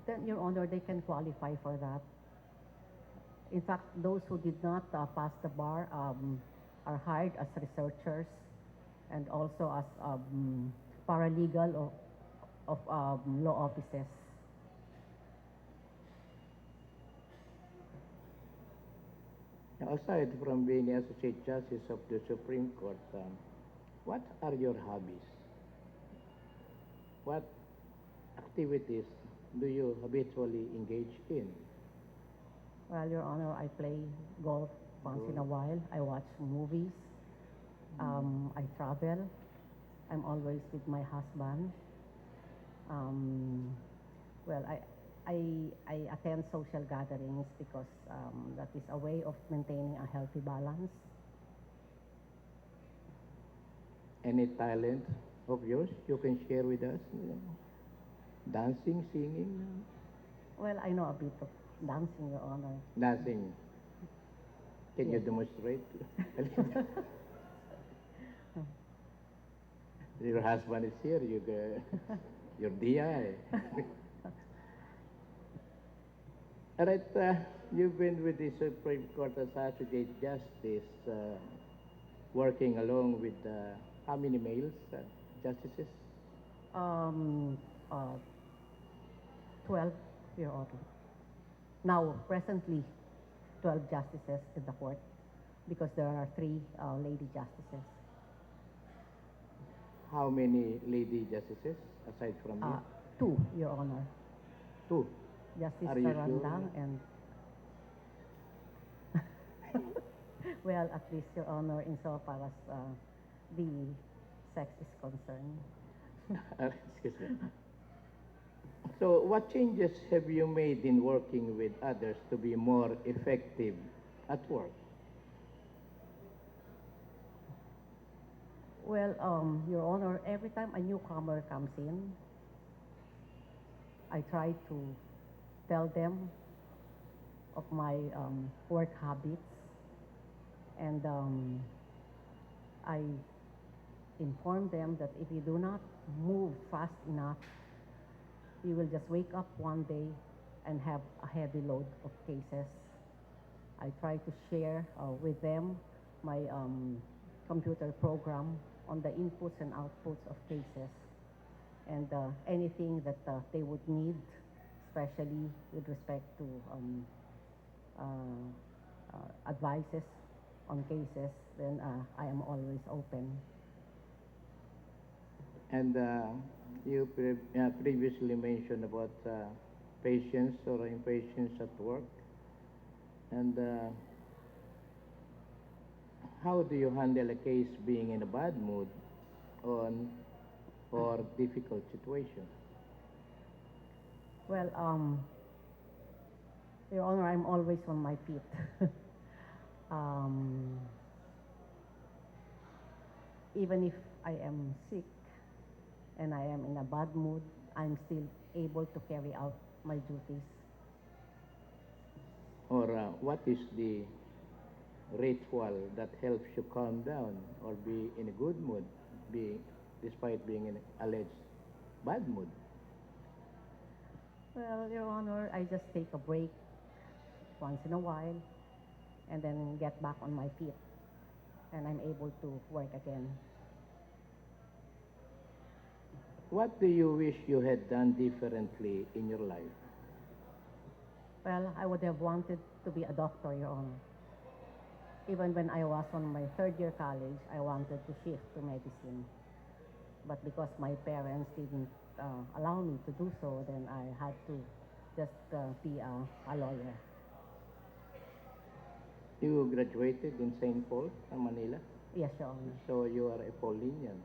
Then, Your Honor, they can qualify for that. In fact, those who did not pass the bar are hired as researchers and also as paralegal of law offices. Now, aside from being Associate Justice of the Supreme Court, what are your hobbies? What activities do you habitually engage in? Well, Your Honor, I play golf once in a while. I watch movies. I travel. I'm always with my husband. Well, I attend social gatherings because that is a way of maintaining a healthy balance. Any talent of yours you can share with us? Dancing, singing? Well, I know a bit of dancing, Your Honor. Dancing. Can you Yes. demonstrate? Your husband is here. Your DI. All right, you've been with the Supreme Court as Associate Justice, working along with how many males, justices? 12, Your Honor. Now, presently, 12 justices in the court because there are 3 lady justices. How many lady justices aside from you? 2, Your Honor. 2. Justice Are you Carandang sure? and well, at least, Your Honor, insofar as the sex is concerned. Excuse me. So, what changes have you made in working with others to be more effective at work? Well, Your Honor, every time a newcomer comes in, I try to tell them of my work habits, and I inform them that if you do not move fast enough, you will just wake up one day and have a heavy load of cases. I try to share with them my computer program on the inputs and outputs of cases, and anything that they would need, especially with respect to advices on cases, then I am always open. And you previously mentioned about patients or impatience at work. And how do you handle a case being in a bad mood or difficult situation? Well, Your Honor, I'm always on my feet. Even if I am sick and I am in a bad mood, I'm still able to carry out my duties. Or what is the ritual that helps you calm down or be in a good mood, despite being in an alleged bad mood? Well, Your Honor, I just take a break once in a while and then get back on my feet, and I'm able to work again. What do you wish you had done differently in your life? Well, I would have wanted to be a doctor, Your Honor. Even when I was on my 3rd year college, I wanted to shift to medicine. But because my parents didn't allow me to do so, then I had to just be a lawyer. You graduated in St. Paul, Manila? Yes, Your Honor. So you are a Paulinian.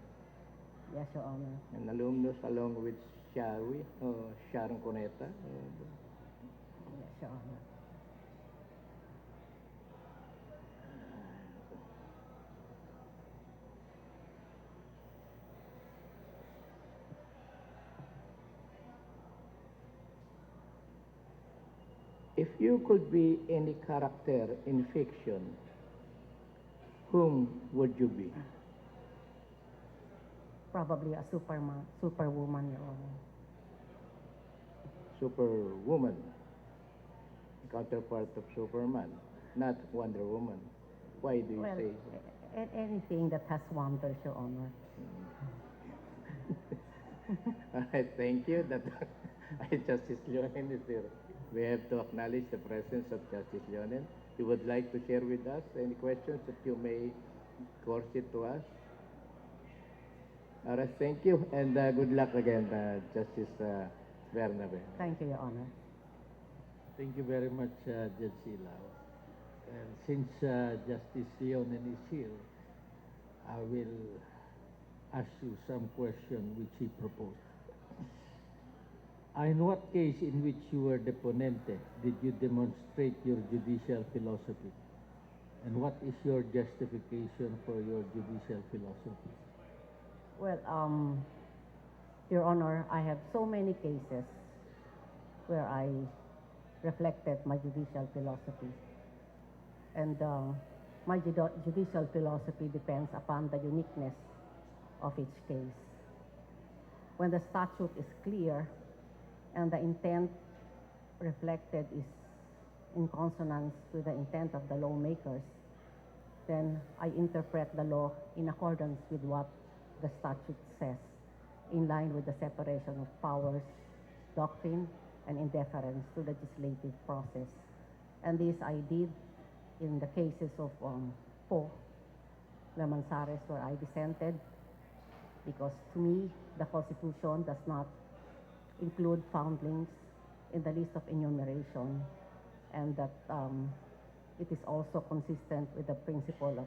Yes, Your Honor. An alumnus along with Sharon Cuneta. Yes, Your Honor. If you could be any character in fiction, whom would you be? Probably a superwoman, Your Honor. Superwoman. counterpart of Superman, not Wonder Woman. Why do you Well, say? anything that has wonders, Your Honor. All right, thank you. That Justice Leonen is there. We have to acknowledge the presence of Justice Leonen. You would like to share with us any questions that you may course it to us? All right, thank you, and good luck again, Justice Bernabe. Thank you, Your Honor. Thank you very much, Judge Silao. And since Justice Leonen is here, I will ask you some question which he proposed. In what case in which you were deponente did you demonstrate your judicial philosophy? And what is your justification for your judicial philosophy? Well, Your Honor, I have so many cases where I reflected my judicial philosophy. And my judicial philosophy depends upon the uniqueness of each case. When the statute is clear and the intent reflected is in consonance with the intent of the lawmakers, then I interpret the law in accordance with what the statute says, in line with the separation of powers doctrine and in deference to legislative process. And this I did in the cases of Po, Lamanzares, where I dissented, because to me, the Constitution does not include foundlings in the list of enumeration, and that it is also consistent with the principle of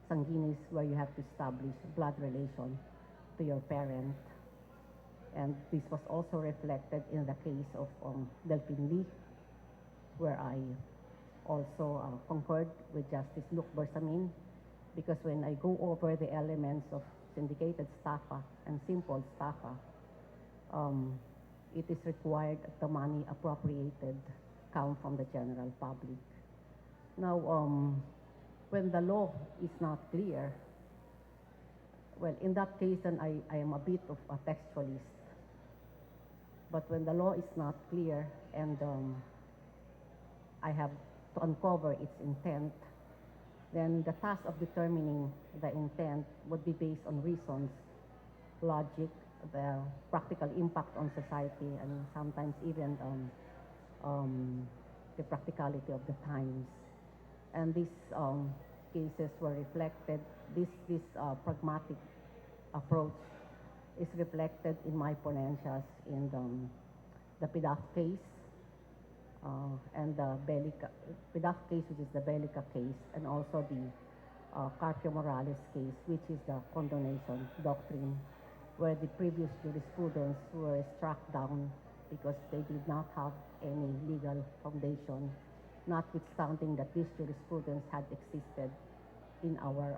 sanguinis, where you have to establish blood relation to your parent. And this was also reflected in the case of Delphine Lee, where I also concurred with Justice Luke Bersamin, because when I go over the elements of syndicated staffa and simple staffa, it is required that the money appropriated come from the general public. Now, when the law is not clear, well, in that case, then I am a bit of a textualist. But when the law is not clear and I have to uncover its intent, then the task of determining the intent would be based on reasons, logic, the practical impact on society, and sometimes even the practicality of the times. And these cases were reflected, this pragmatic approach is reflected in my ponentias in the PIDAF case, and the PIDAF case, which is the Bellica case, and also the Carpio Morales case, which is the condonation doctrine, where the previous jurisprudence were struck down because they did not have any legal foundation, notwithstanding that this jurisprudence had existed in our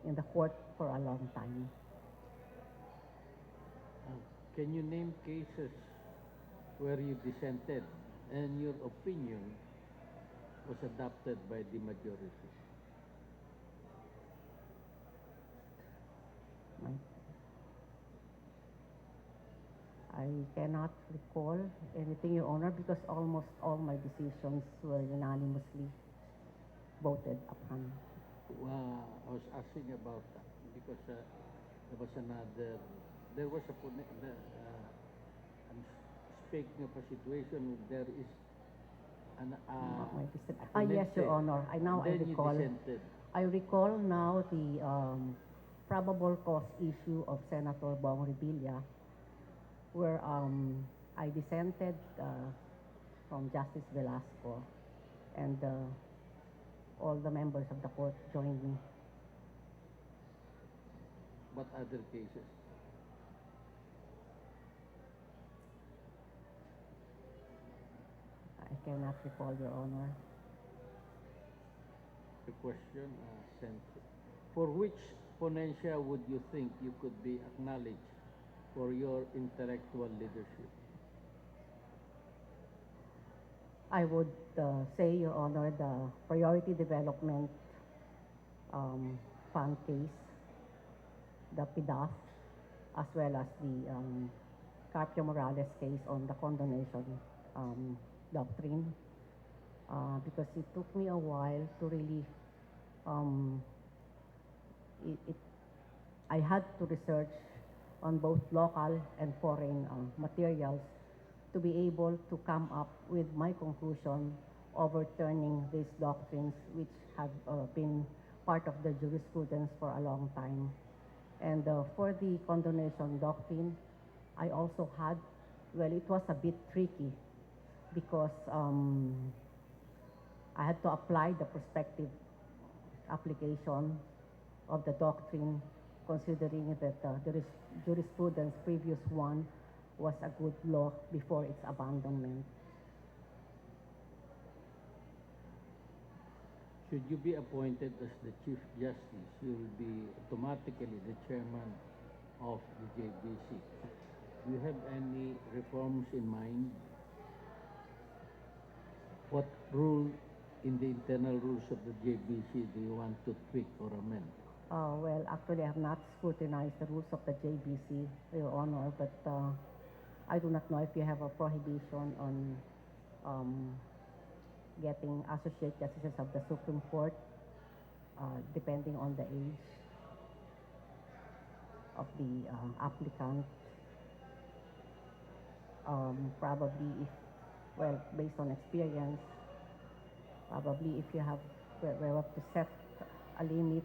in the court for a long time. Can you name cases where you dissented and your opinion was adopted by the majority? I cannot recall anything, Your Honor, because almost all my decisions were unanimously voted upon. I was asking about that because there was I'm speaking of a situation where there is yes, Your Honor. I recall now the probable cause issue of Senator Bong Revilla, where I dissented from Justice Velasco, and all the members of the court joined me. What other cases? I cannot recall, Your Honor. The question sent. For which ponencia would you think you could be acknowledged for your intellectual leadership? I would say, Your Honor, the priority development fund case, the PIDAF, as well as the Carpio Morales case on the condonation doctrine, because it took me a while to really, um, I had to research on both local and foreign materials to be able to come up with my conclusion overturning these doctrines which have been part of the jurisprudence for a long time. And for the condonation doctrine, I also had, well, it was a bit tricky because I had to apply the prospective application of the doctrine, considering that the jurisprudence previous one was a good law before its abandonment. Should you be appointed as the Chief Justice, you will be automatically the chairman of the JBC. Do you have any reforms in mind? What rule in the internal rules of the JBC do you want to tweak or amend? Well, actually, I have not scrutinized the rules of the JBC, Your Honor, but I do not know if you have a prohibition on getting associate justices of the Supreme Court, depending on the age of the applicant. Probably if, well, based on experience, probably if you have, we have to set a limit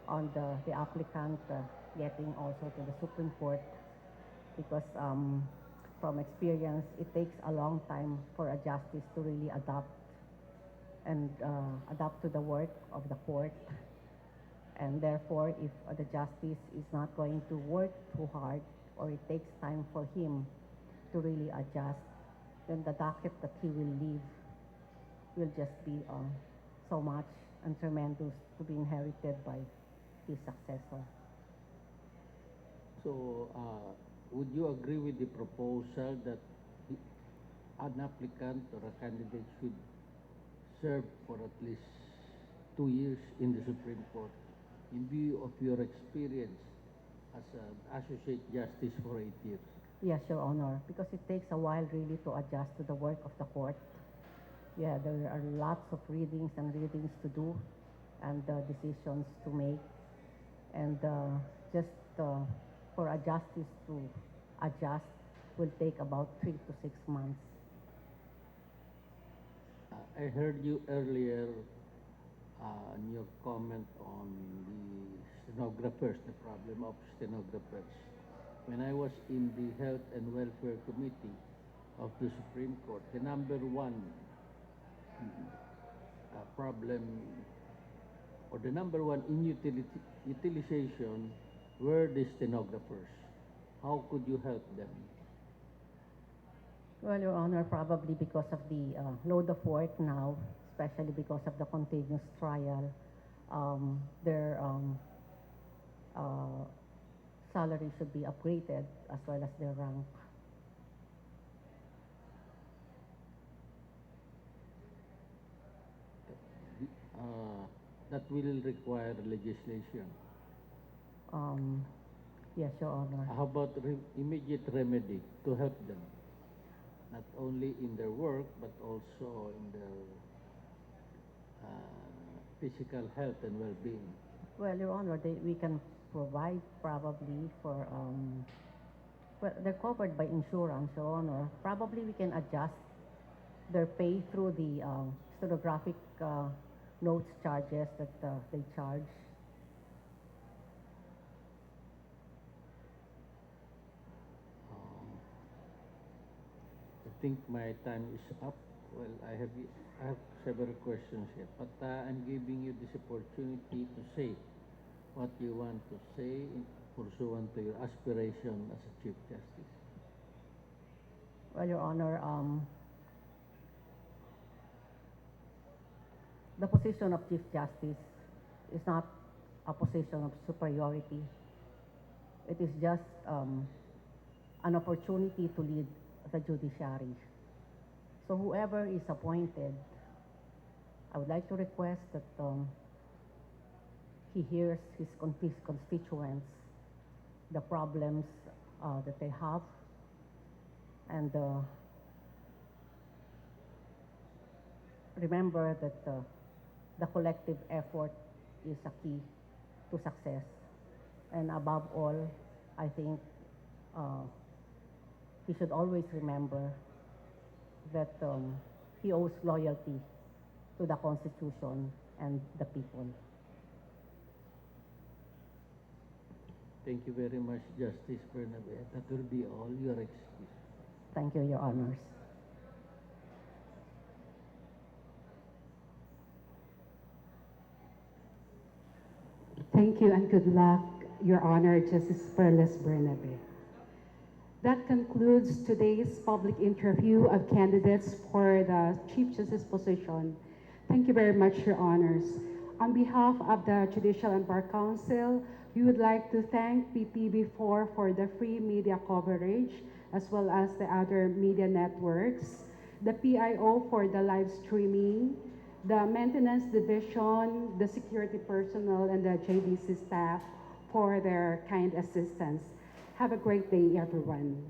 on the applicant getting also to the Supreme Court, because from experience, it takes a long time for a justice to really adapt to the work of the court. And therefore, if the justice is not going to work too hard, or it takes time for him to really adjust, then the docket that he will leave will just be so much and tremendous to be inherited by his successor. So, would you agree with the proposal that an applicant or a candidate should serve for at least 2 years in the Supreme Court, in view of your experience as an associate justice for 8 years? Yes, Your Honor, because it takes a while really to adjust to the work of the court. Yeah, there are lots of readings and readings to do and decisions to make. And just for a justice to adjust will take about 3 to 6 months. I heard you earlier in your comment on the stenographers, the problem of stenographers. When I was in the Health and Welfare Committee of the Supreme Court, the number one problem, or the number one utilization, were the stenographers. How could you help them? Well, Your Honor, probably because of the load of work now, especially because of the continuous trial, their salary should be upgraded as well as their rank. That will require legislation. Yes, Your Honor. How about immediate remedy to help them? Not only in their work, but also in their physical health and well-being. Well, Your Honor, we can provide probably for, well, they're covered by insurance, Your Honor. Probably we can adjust their pay through the stenographic notes charges that they charge. I think my time is up. Well, I have several questions here, but I'm giving you this opportunity to say what you want to say pursuant to your aspiration as a Chief Justice. Well, Your Honor, the position of Chief Justice is not a position of superiority. It is just an opportunity to lead the judiciary. So whoever is appointed, I would like to request that he hears his constituents, the problems that they have, and remember that the collective effort is a key to success. And above all, I think he should always remember that he owes loyalty to the Constitution and the people. Thank you very much, Justice Bernabe. That will be all. Your excuse. Thank you, Your Honors. Thank you and good luck, Your Honor, Justice PERLAS-BERNABE. That concludes today's public interview of candidates for the Chief Justice position. Thank you very much, Your Honors. On behalf of the Judicial and Bar Council, we would like to thank PTV4 for the free media coverage, as well as the other media networks, the PIO for the live streaming, the maintenance division, the security personnel, and the JBC staff for their kind assistance. Have a great day, everyone.